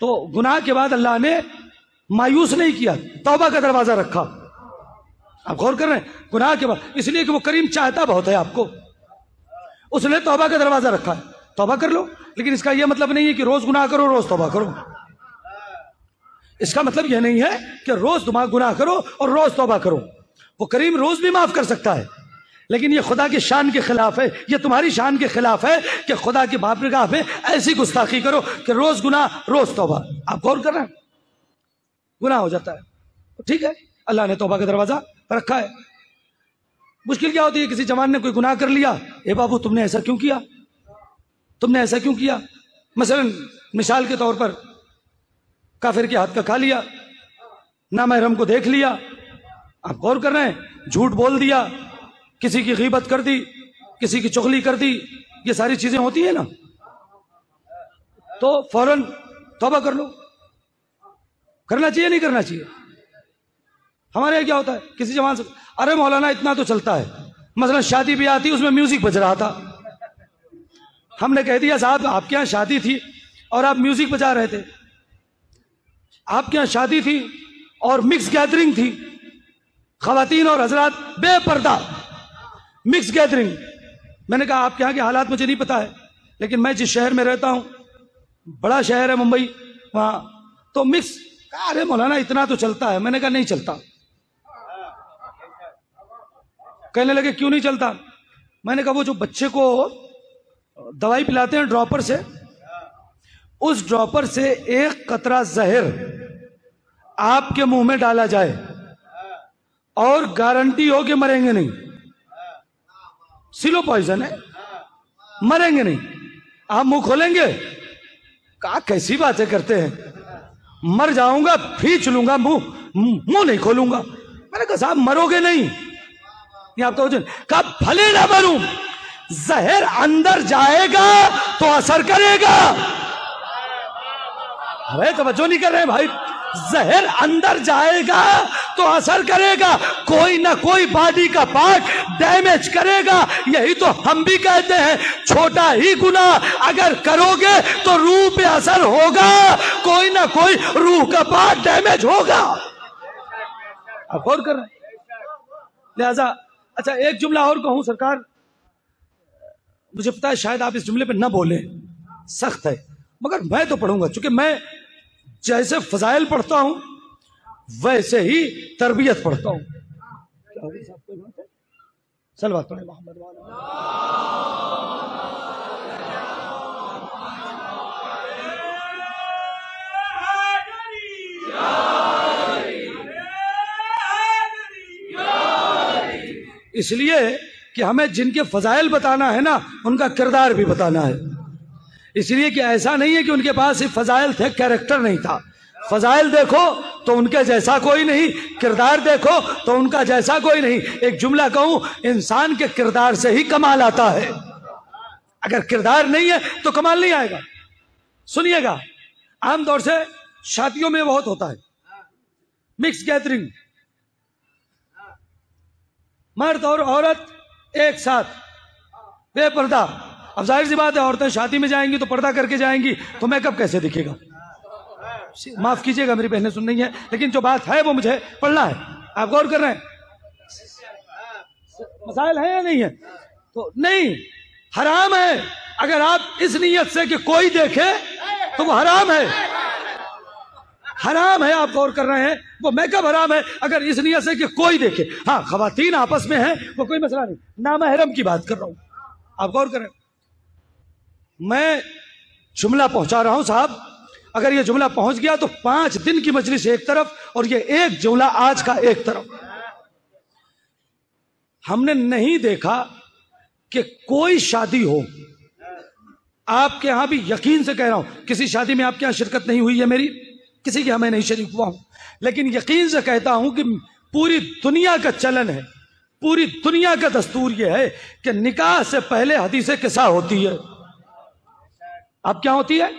तो गुनाह के बाद अल्लाह ने मायूस नहीं किया, तौबा का दरवाजा रखा। आप गौर कर रहे हैं, गुनाह के बाद, इसलिए कि वो करीम चाहता बहुत है आपको, उसने तौबा का दरवाजा रखा है, तौबा कर लो। लेकिन इसका यह मतलब नहीं है कि रोज गुनाह करो रोज तौबा करो। इसका मतलब यह नहीं है कि रोज गुनाह करो और रोज तौबा करो। वो करीम रोज भी माफ कर सकता है, लेकिन ये खुदा की शान के खिलाफ है, ये तुम्हारी शान के खिलाफ है कि खुदा की बारगाह में ऐसी गुस्ताखी करो कि रोज गुनाह रोज तौबा। आप गौर कर रहे हैं, गुनाह हो जाता है। तो ठीक है, अल्लाह ने तौबा का दरवाजा रखा है। मुश्किल क्या होती है, किसी जवान ने कोई गुनाह कर लिया, ए बाबू तुमने ऐसा क्यों किया, तुमने ऐसा क्यों किया। मसलन मिसाल के तौर पर काफिर के हाथ का खा लिया, नामहरम को देख लिया, आप गौर कर रहे हैं, झूठ बोल दिया, किसी की गीबत कर दी, किसी की चुगली कर दी, ये सारी चीजें होती है ना, तो फौरन तौबा कर लो। करना चाहिए नहीं करना चाहिए। हमारे यहाँ क्या होता है, किसी जवान से, अरे मौलाना इतना तो चलता है, मसलन शादी भी आती, उसमें म्यूजिक बज रहा था, हमने कह दिया साहब आपके यहाँ शादी थी और आप म्यूजिक बजा रहे थे, आपके यहाँ शादी थी और मिक्स गैदरिंग थी, खवातीन और हजरात बेपर्दा मिक्स गैदरिंग। मैंने कहा आपके यहाँ के हालात मुझे नहीं पता है, लेकिन मैं जिस शहर में रहता हूं, बड़ा शहर है मुंबई, वहां तो मिक्स। अरे मौलाना इतना तो चलता है। मैंने कहा नहीं चलता। कहने लगे क्यों नहीं चलता। मैंने कहा वो जो बच्चे को दवाई पिलाते हैं ड्रॉपर से, उस ड्रॉपर से एक कतरा जहर आपके मुंह में डाला जाए और गारंटी हो कि मरेंगे नहीं, सिलो पॉइजन है, मरेंगे नहीं। आप मुंह खोलेंगे, कहा कैसी बातें करते हैं, मर जाऊंगा खींच लूंगा मुंह नहीं खोलूंगा। मैंने कहा साहब मरोगे नहीं, आप तो कहा भले ना मरूं, जहर अंदर जाएगा तो असर करेगा। अरे तवज्जो नहीं कर रहे भाई, जहर अंदर जाएगा तो असर करेगा, कोई ना कोई बॉडी का पार्ट डैमेज करेगा। यही तो हम भी कहते हैं, छोटा ही गुनाह अगर करोगे तो रूह पे असर होगा, कोई ना कोई रूह का पार्ट डैमेज होगा। आप गौर कर रहे हैं। लिहाजा अच्छा एक जुमला और कहूं सरकार, मुझे पता है शायद आप इस जुमले पे ना बोले, सख्त है, मगर मैं तो पढ़ूंगा, क्योंकि मैं जैसे फजाइल पढ़ता हूं वैसे ही तरबियत पढ़ता हूं। सलवात पढ़े मोहम्मद वाला। इसलिए कि हमें जिनके फजाइल बताना है ना, उनका किरदार भी बताना है। इसलिए कि ऐसा नहीं है कि उनके पास सिर्फ फजाइल थे, कैरेक्टर नहीं था। फजाइल देखो तो उनके जैसा कोई नहीं, किरदार देखो तो उनका जैसा कोई नहीं। एक जुमला कहूं, इंसान के किरदार से ही कमाल आता है, अगर किरदार नहीं है तो कमाल नहीं आएगा। सुनिएगा, आमतौर से शादियों में बहुत होता है मिक्स गैदरिंग, मर्द और औरत एक साथ बेपर्दा। अब जाहिर सी बात है, औरतें शादी में जाएंगी तो पर्दा करके जाएंगी, तो मेकअप कैसे दिखेगा। माफ कीजिएगा मेरी बहनें सुन रही हैं, लेकिन जो बात है वो मुझे पढ़ना है। आप गौर कर रहे हैं, मसाइल है या नहीं है। तो नहीं, हराम है। अगर आप इस नीयत से कि कोई देखे तो वो हराम है, हराम है। आप गौर कर रहे हैं, वो मेकअप हराम है अगर इस नीयत से कि कोई देखे। हाँ, खवातीन आपस में है वो कोई मसला नहीं, नामहरम की बात कर रहा हूं। आप गौर करें, मैं जुमला पहुंचा रहा हूं साहब, अगर ये जुमला पहुंच गया तो 5 दिन की मजलिस एक तरफ और ये एक जुमला आज का एक तरफ। हमने नहीं देखा कि कोई शादी हो, आपके यहां भी यकीन से कह रहा हूं, किसी शादी में आपके यहां शिरकत नहीं हुई है मेरी, किसी की हमें नहीं शरीक हुआ हूं, लेकिन यकीन से कहता हूं कि पूरी दुनिया का चलन है, पूरी दुनिया का दस्तूर यह है कि निकाह से पहले हदीसे किसा होती है। अब क्या होती है?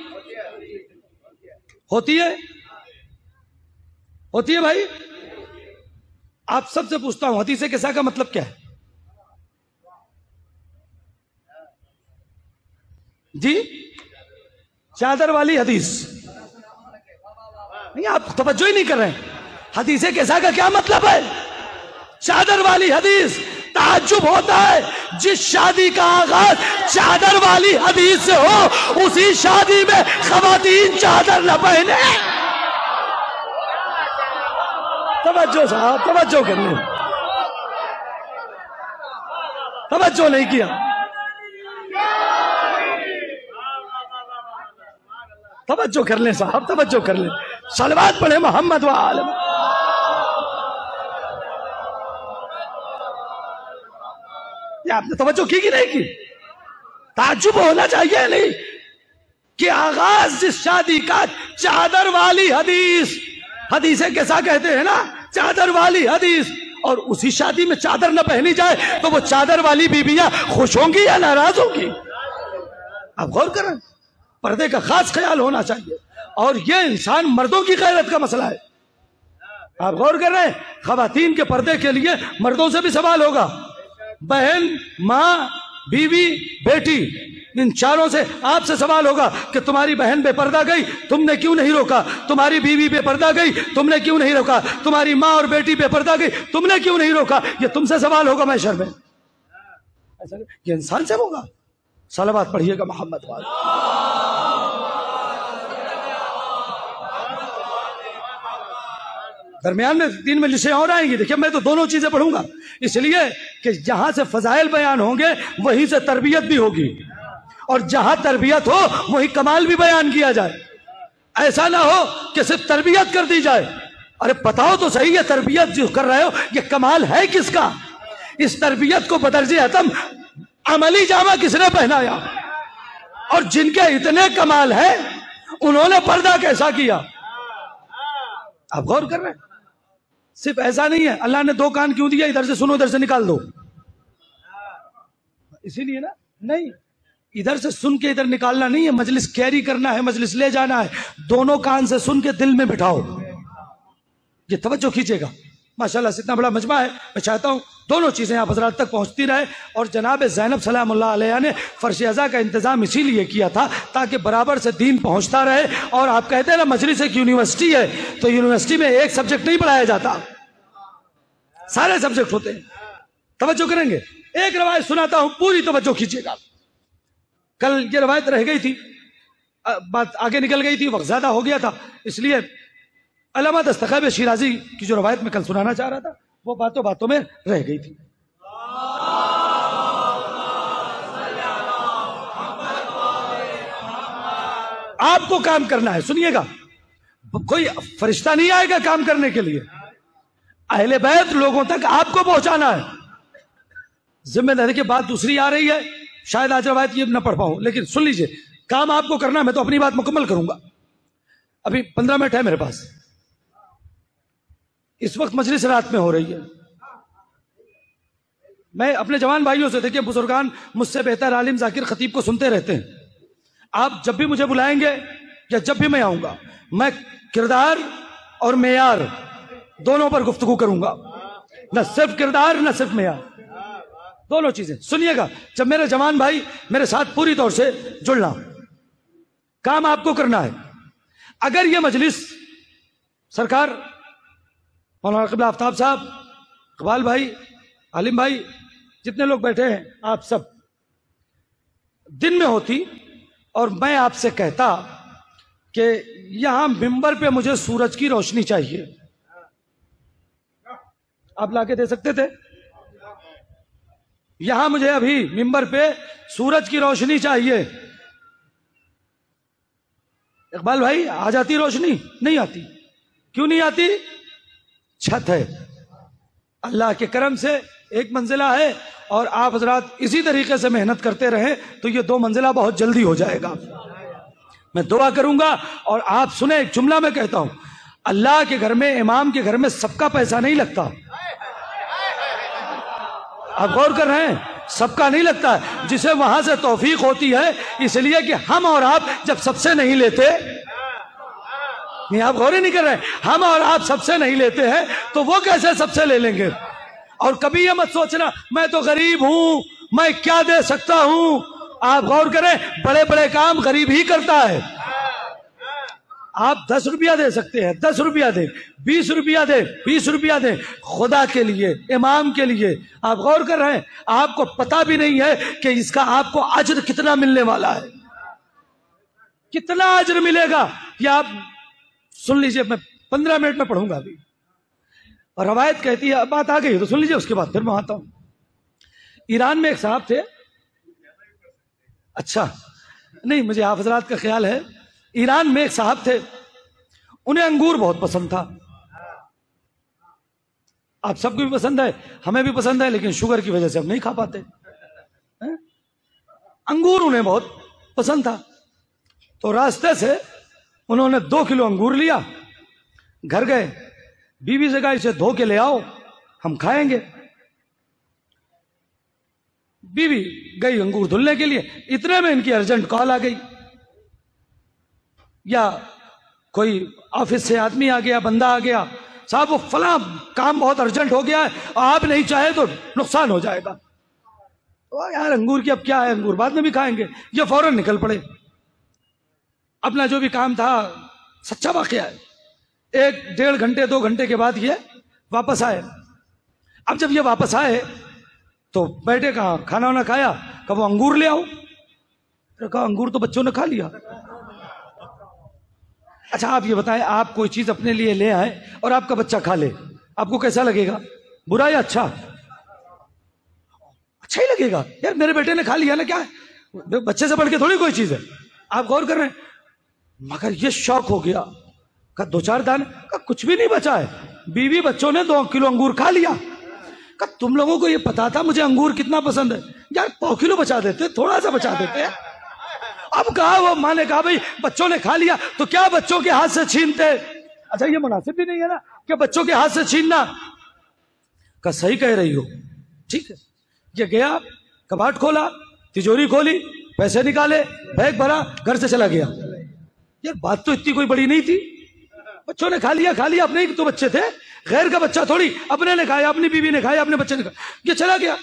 होती है, होती है भाई। आप सबसे पूछता हूं, हदीसे किसा का मतलब क्या है जी? चादर वाली हदीस, नहीं, आप तवज्जो ही नहीं कर रहे। हदीस कैसा का क्या मतलब है? चादर वाली हदीस। ताज्जुब होता है जिस शादी का आगाज चादर वाली हदीस से हो, उसी शादी में खवातीन चादर न पहने। तवज्जो साहब, तवज्जो कर ले। तवज्जो नहीं किया। तवज्जो कर ले साहब, तवज्जो कर ले। सलवात पढ़े मोहम्मद वाले। आपने तवज्जो की कि नहीं की? ताज्जुब होना चाहिए नहीं कि आगाज जिस शादी का चादर वाली हदीस, हदीसें कैसा कहते हैं ना, चादर वाली हदीस, और उसी शादी में चादर न पहनी जाए तो वो चादर वाली बीबियां खुश होंगी या नाराज होंगी? आप गौर करें, पर्दे का खास ख्याल होना चाहिए। और ये इंसान मर्दों की गैरत का मसला है। आप गौर कर रहे हैं, खवातीन के पर्दे के लिए मर्दों से भी सवाल होगा। बहन, माँ, बीवी, बेटी, इन चारों से आपसे सवाल होगा कि तुम्हारी बहन बेपर्दा गई, तुमने क्यों नहीं रोका? तुम्हारी बीवी बेपर्दा गई, तुमने क्यों नहीं रोका? तुम्हारी माँ और बेटी बेपर्दा गई, तुमने क्यों नहीं रोका? ये तुमसे सवाल होगा महशर में। ये इंसान से होगा। सलावत पढ़िएगा मोहम्मद वाले। दरमियान में 3 मजलिसें और आएंगी। देखिए, मैं तो दोनों चीजें पढ़ूंगा, इसलिए कि जहां से फजाइल बयान होंगे वहीं से तरबियत भी होगी, और जहां तरबियत हो वहीं कमाल भी बयान किया जाए। ऐसा ना हो कि सिर्फ तरबियत कर दी जाए। अरे बताओ तो सही, ये तरबियत जो कर रहे हो ये कमाल है किसका? इस तरबियत को बदर्जे अतम अमली जामा किसने पहनाया? और जिनके इतने कमाल है उन्होंने पर्दा कैसा किया? आप गौर कर रहे हैं? सिर्फ ऐसा नहीं है, अल्लाह ने 2 कान क्यों दिया? इधर से सुनो, इधर से निकाल दो, इसीलिए ना। नहीं, इधर से सुन के इधर निकालना नहीं है, मजलिस कैरी करना है, मजलिस ले जाना है। दोनों कान से सुन के दिल में बिठाओ। ये तवज्जो कीजिएगा। माशाल्लाह से इतना बड़ा मजमा है। मैं चाहता हूँ दोनों चीजें आप हजरात तक पहुंचती रहे। और जनाब ज़ैनब सलामुल्लाह अलैहा ने फर्श अज़ा का इंतजाम इसीलिए किया था ताकि बराबर से दीन पहुंचता रहे। और आप कहते हैं ना मजलिस एक यूनिवर्सिटी है, तो यूनिवर्सिटी में एक सब्जेक्ट नहीं पढ़ाया जाता, सारे सब्जेक्ट होते हैं। तवज्जो करेंगे। एक रवायत सुनाता हूं, पूरी तवज्जो कीजिएगा। कल ये रवायत रह गई थी, बात आगे निकल गई थी, वक्त ज्यादा हो गया था, इसलिए अल्लामा दस्तगीर शिराजी की जो रवायत में कल सुनाना चाह रहा था वो बातों बातों में रह गई थी। आपको काम करना है, सुनिएगा, कोई फरिश्ता नहीं आएगा काम करने के लिए। अहले बैत लोगों तक आपको पहुंचाना है। जिम्मेदारी की बात दूसरी आ रही है, शायद आज रवायत ये न पढ़ पाऊं, लेकिन सुन लीजिए, काम आपको करना है। मैं तो अपनी बात मुकम्मल करूंगा, अभी 15 मिनट है मेरे पास। इस वक्त मजलिस रात में हो रही है। मैं अपने जवान भाइयों से, देखिए बुजुर्गान मुझसे बेहतर आलिम जाकिर खतीब को सुनते रहते हैं। आप जब भी मुझे बुलाएंगे या जब भी मैं आऊंगा, मैं किरदार और मेयार दोनों पर गुफ्तगू करूंगा। न सिर्फ किरदार न सिर्फ मेयार, दोनों चीजें। सुनिएगा, जब मेरे जवान भाई मेरे साथ पूरी तौर से जुड़ना, काम आपको करना है। अगर ये मजलिस सरकार मौलाना क़िबला आफ्ताब साहब, इकबाल भाई, आलिम भाई, जितने लोग बैठे हैं, आप सब दिन में होती और मैं आपसे कहता कि यहां मिंबर पे मुझे सूरज की रोशनी चाहिए, आप लाके दे सकते थे? यहां मुझे अभी मिंबर पे सूरज की रोशनी चाहिए। इकबाल भाई, आ जाती रोशनी? नहीं आती। क्यों नहीं आती? छत है, अल्लाह के करम से एक मंजिला है, और आप हजरात इसी तरीके से मेहनत करते रहें तो ये 2 मंजिला बहुत जल्दी हो जाएगा। मैं दुआ करूंगा और आप सुने, एक जुमला मैं कहता हूं, अल्लाह के घर में, इमाम के घर में सबका पैसा नहीं लगता। आप गौर कर रहे हैं? सबका नहीं लगता है, जिसे वहां से तौफीक होती है, इसलिए कि हम और आप जब सबसे नहीं लेते, नहीं आप गौर ही नहीं कर रहे, हम और आप सबसे नहीं लेते हैं तो वो कैसे सबसे ले लेंगे? और कभी ये मत सोचना मैं तो गरीब हूं, मैं क्या दे सकता हूं। आप गौर करें, बड़े बड़े काम गरीब ही करता है। आप 10 रुपया दे सकते हैं, 10 रुपया दे, 20 रुपया दे, 20 रुपया दे, खुदा के लिए, इमाम के लिए। आप गौर कर रहे हैं, आपको पता भी नहीं है कि इसका आपको अज्र कितना मिलने वाला है, कितना अज्र मिलेगा। ये आप सुन लीजिए, मैं 15 मिनट में पढ़ूंगा अभी। और रवायत कहती है, बात आ गई तो सुन लीजिए, उसके बाद फिर मैं आता हूं। ईरान में एक साहब थे, अच्छा नहीं, मुझे आप हजरात का ख्याल है, ईरान में एक साहब थे, उन्हें अंगूर बहुत पसंद था। आप सबको भी पसंद है, हमें भी पसंद है, लेकिन शुगर की वजह से हम नहीं खा पाते। अंगूर उन्हें बहुत पसंद था, तो रास्ते से उन्होंने 2 किलो अंगूर लिया, घर गए, बीवी से कहा इसे धो के ले आओ, हम खाएंगे। बीवी गई अंगूर धुलने के लिए, इतने में इनकी अर्जेंट कॉल आ गई, या कोई ऑफिस से आदमी आ गया, बंदा आ गया, साहब वो फला काम बहुत अर्जेंट हो गया है, आप नहीं चाहे तो नुकसान हो जाएगा। तो यार अंगूर की अब क्या है, अंगूर बाद में भी खाएंगे। ये फौरन निकल पड़े, अपना जो भी काम था, सच्चा वाकया है। 1-1.5 घंटे 2 घंटे के बाद ये वापस आए। अब जब ये वापस आए तो बैठे, कहा खाना वाना खाया, कहा वो अंगूर ले आओ। कहा अंगूर तो बच्चों ने खा लिया। अच्छा आप ये बताएं, आप कोई चीज अपने लिए ले आए और आपका बच्चा खा ले, आपको कैसा लगेगा, बुरा या अच्छा? अच्छा ही लगेगा, यार मेरे बेटे ने खा लिया ना, क्या है, बच्चे से बढ़ के थोड़ी कोई चीज है। आप गौर कर रहे हैं, मगर ये शौक हो गया, कहा 2-4 दाने, कहा कुछ भी नहीं बचा है, बीवी बच्चों ने 2 किलो अंगूर खा लिया। कहा तुम लोगों को ये पता था मुझे अंगूर कितना पसंद है, यार 1 किलो बचा देते, थोड़ा सा बचा देते। अब कहा, वो माँ ने कहा भाई बच्चों ने खा लिया तो क्या बच्चों के हाथ से छीनते? अच्छा ये मुनासिब भी नहीं है ना कि बच्चों के हाथ से छीनना। कहा सही कह रही हो, ठीक है। ये गया, कबाट खोला, तिजोरी खोली, पैसे निकाले, बैग भरा, घर से चला गया। यार बात तो इतनी कोई बड़ी नहीं थी, बच्चों ने खा लिया, अपने ही तो बच्चे थे, गैर का बच्चा थोड़ी, अपने ने खाया, अपनी बीवी ने खाया, अपने बच्चे ने खाया, ये चला गया।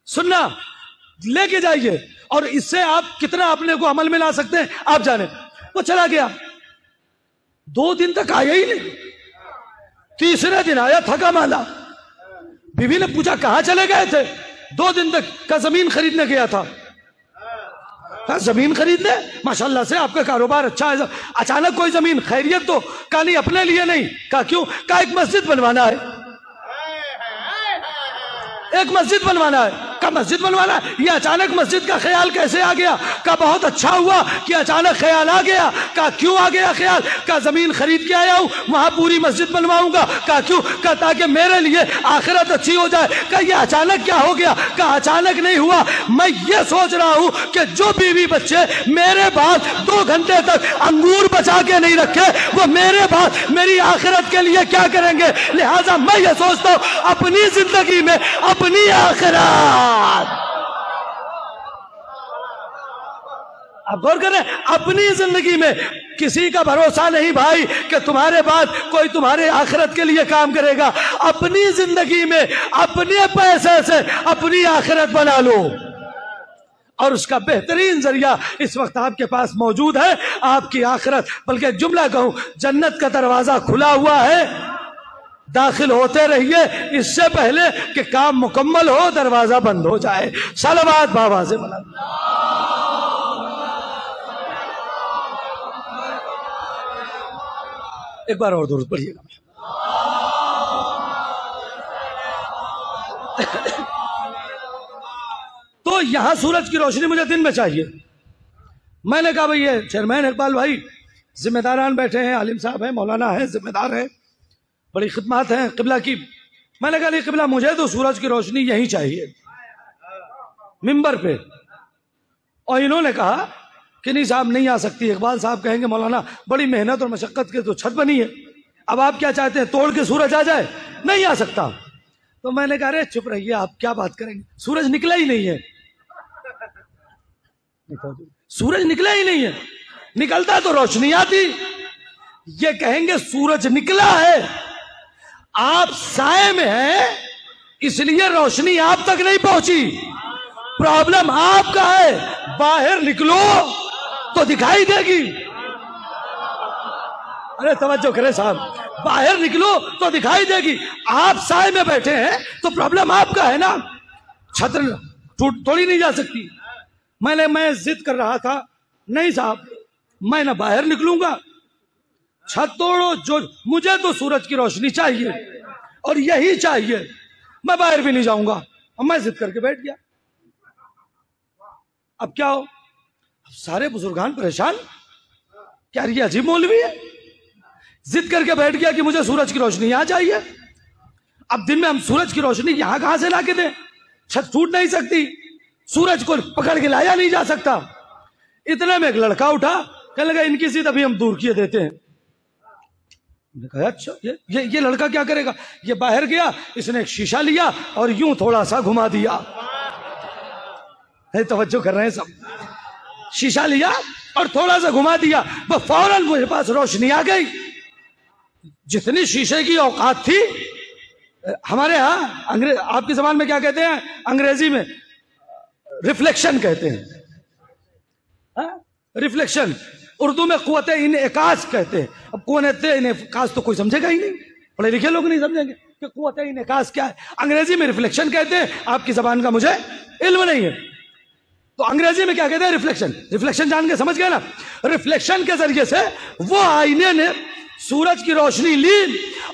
सुनना, लेके जाइए, और इससे आप कितना अपने को अमल में ला सकते हैं आप जाने। वो चला गया, 2 दिन तक आया ही नहीं, 3रे दिन आया थका माला। बीवी ने पूछा कहां चले गए थे? 2 दिन तक। का जमीन खरीदने गया था। कहा जमीन खरीदने, माशाल्लाह से आपका कारोबार अच्छा है। अचानक कोई जमीन, खैरियत तो? कहा नहीं अपने लिए नहीं। कहा क्यों? कहा एक मस्जिद बनवाना है, एक मस्जिद बनवाना है। का मस्जिद बनवाना है, ये अचानक मस्जिद का ख्याल कैसे आ गया? का बहुत अच्छा हुआ कि अचानक ख्याल आ गया। का क्यों आ गया ख्याल? का जमीन खरीद के आया हूं, वहां पूरी मस्जिद बनवाऊंगा। का क्यों? का ताकि मेरे लिए आखिरत अच्छी हो जाए। का ये अचानक क्या हो गया? का अचानक नहीं हुआ, मैं ये सोच रहा हूं कि जो बीवी बच्चे मेरे बाद 2 घंटे तक अंगूर बचा के नहीं रखे, वो मेरे बाद मेरी आखिरत के लिए क्या करेंगे। लिहाजा मैं ये सोचता हूं अपनी जिंदगी में, अपनी आखिरत। आप गौर करें, अपनी जिंदगी में किसी का भरोसा नहीं भाई कि तुम्हारे बाद कोई तुम्हारे आखिरत के लिए काम करेगा। अपनी जिंदगी में अपने पैसे से अपनी आखिरत बना लो, और उसका बेहतरीन जरिया इस वक्त आपके पास मौजूद है, आपकी आखिरत। बल्कि एक जुमला कहूं, जन्नत का दरवाजा खुला हुआ है, दाखिल होते रहिए इससे पहले कि काम मुकम्मल हो, दरवाजा बंद हो जाए। सलावत बाबा से बना। एक बार और दुरूद पढ़िएगा। तो यहां सूरज की रोशनी मुझे दिन में चाहिए। मैंने कहा भाई ये चेयरमैन इकबाल भाई जिम्मेदारान बैठे हैं, आलिम साहब हैं, मौलाना है, जिम्मेदार है, बड़ी खिदमत है किबला की। मैंने कहा नहीं किबला, मुझे तो सूरज की रोशनी यही चाहिए मिंबर पे। और इन्होंने कहा कि नहीं साहब नहीं आ सकती। इकबाल साहब कहेंगे मौलाना बड़ी मेहनत और मशक्कत के तो छत बनी है, अब आप क्या चाहते हैं तोड़ के सूरज आ जाए? नहीं आ सकता। तो मैंने कहा अरे चुप रहिए, आप क्या बात करेंगे, सूरज निकला ही नहीं है। सूरज निकला ही नहीं है, निकलता तो रोशनी आती। ये कहेंगे सूरज निकला है, आप साए में हैं इसलिए रोशनी आप तक नहीं पहुंची, प्रॉब्लम आपका है। बाहर निकलो तो दिखाई देगी। अरे तवज्जो करें साहब, बाहर निकलो तो दिखाई देगी। आप साए में बैठे हैं तो प्रॉब्लम आपका है ना, छत्र तोड़ी नहीं जा सकती। मैं जिद कर रहा था, नहीं साहब मैं ना बाहर निकलूंगा, छत तोड़ो जो, मुझे तो सूरज की रोशनी चाहिए और यही चाहिए, मैं बाहर भी नहीं जाऊंगा। और मैं जिद करके बैठ गया। अब क्या हो, सारे बुजुर्गान परेशान, क्या ये अजीब मौलवी है, जिद करके बैठ गया कि मुझे सूरज की रोशनी यहां चाहिए। अब दिन में हम सूरज की रोशनी यहां कहां से लाके दें, छत टूट नहीं सकती, सूरज को पकड़ के लाया नहीं जा सकता। इतने में एक लड़का उठा, कहने लगा इनकी जिद अभी हम दूर किए देते हैं। मैंने कहा अच्छा ये लड़का क्या करेगा, ये बाहर गया, इसने एक शीशा लिया और यूं थोड़ा सा घुमा दिया। तवज्जो कर रहे हैं सब, शीशा लिया और थोड़ा सा घुमा दिया, वो फौरन मुझे पास रोशनी आ गई। जितनी शीशे की औकात थी, हमारे यहाँ आपकी जबान में क्या कहते हैं, अंग्रेजी में रिफ्लेक्शन कहते हैं, रिफ्लेक्शन, उर्दू में कुव्वते इनेकास कहते हैं। अब कुव्वते इनेकास तो कोई समझेगा ही नहीं, पढ़े लिखे लोग नहीं समझेंगे कि कुव्वते इनेकास क्या है। अंग्रेजी में रिफ्लेक्शन कहते हैं, आपकी जबान का मुझे इल्म नहीं है, तो अंग्रेजी में क्या कहते हैं, रिफ्लेक्शन। रिफ्लेक्शन जान के समझ गए ना, रिफ्लेक्शन के जरिए से वो आईने ने सूरज की रोशनी ली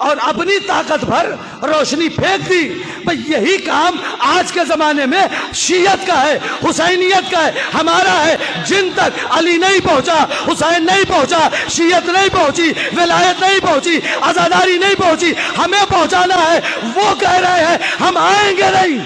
और अपनी ताकत भर रोशनी फेंक दी। भाई यही काम आज के जमाने में शियत का है, हुसैनियत का है, हमारा है। जिन तक अली नहीं पहुंचा, हुसैन नहीं पहुंचा, शियत नहीं पहुंची, विलायत नहीं पहुंची, आजादारी नहीं पहुंची, हमें पहुंचाना है। वो कह रहे हैं हम आएंगे नहीं,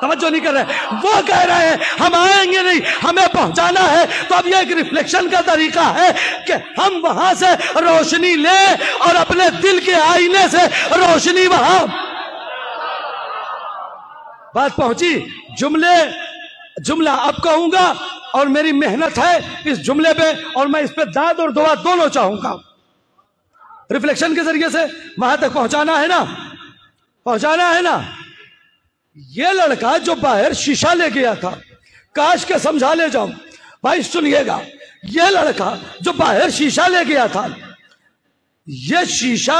तवज्जो नहीं कर रहे, वो कह रहे हैं हम आएंगे नहीं, हमें पहुंचाना है। तो अब यह एक रिफ्लेक्शन का तरीका है कि हम वहां से रोशनी लें और अपने दिल के आईने से रोशनी वहां। बात पहुंची, जुमला अब कहूंगा और मेरी मेहनत है इस जुमले पे, और मैं इस पे दाद और दुआ दोनों चाहूंगा। रिफ्लेक्शन के जरिए से वहां तक पहुंचाना है ना। ये लड़का जो बाहर शीशा ले गया था, काश के समझा ले जाऊं भाई, सुनिएगा, ये लड़का जो बाहर शीशा ले गया था, ये शीशा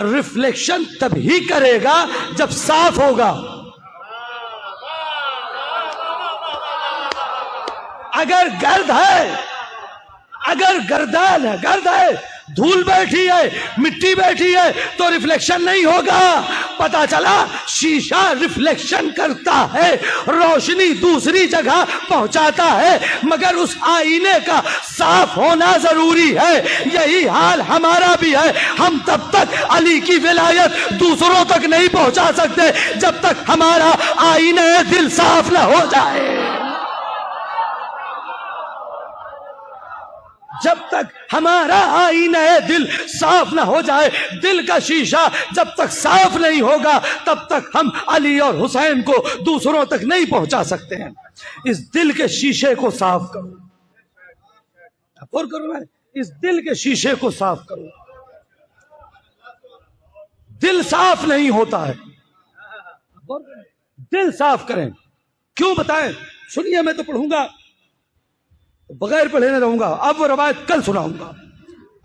रिफ्लेक्शन तभी करेगा जब साफ होगा। अगर गर्द है, अगर गर्द है, धूल बैठी है, मिट्टी बैठी है, तो रिफ्लेक्शन नहीं होगा। पता चला शीशा रिफ्लेक्शन करता है, रोशनी दूसरी जगह पहुंचाता है, मगर उस आईने का साफ होना जरूरी है। यही हाल हमारा भी है। हम तब तक अली की विलायत दूसरों तक नहीं पहुंचा सकते जब तक हमारा आईने दिल साफ न हो जाए। जब तक हमारा आईना दिल साफ ना हो जाए, दिल का शीशा जब तक साफ नहीं होगा, तब तक हम अली और हुसैन को दूसरों तक नहीं पहुंचा सकते हैं। इस दिल के शीशे को साफ करो, और करो ना, इस दिल के शीशे को साफ करो। दिल साफ नहीं होता है, दिल साफ करें। क्यों बताएं, सुनिए, मैं तो पढ़ूंगा, बगैर पढ़े न रहूंगा। अब वो रवायत कल सुनाऊंगा,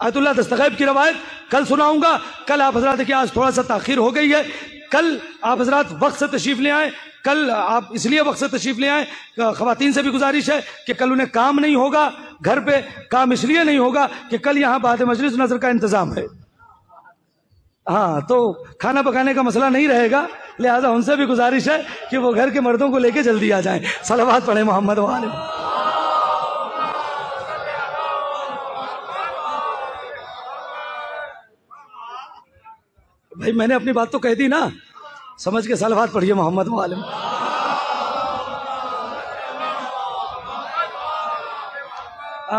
आयतुल्लाह दस्तगैब की रवायत कल सुनाऊंगा। कल आप हजरात, देखिए आज थोड़ा सा ताखीर हो गई है, कल आप हजरात वक्त से तशरीफ ले आए। कल आप इसलिए वक्त से तशरीफ ले आए, खवातीन से भी गुजारिश है कि कल उन्हें काम नहीं होगा घर पे। काम इसलिए नहीं होगा कि कल यहाँ बाद मजलिस नजर का इंतजाम है। हाँ, तो खाना पकाने का मसला नहीं रहेगा, लिहाजा उनसे भी गुजारिश है कि वो घर के मर्दों को लेके जल्दी आ जाएं। सलावत पढ़े मोहम्मद वाले। भाई मैंने अपनी बात तो कह दी ना, समझ के सलावत पढ़िए मोहम्मद वाले।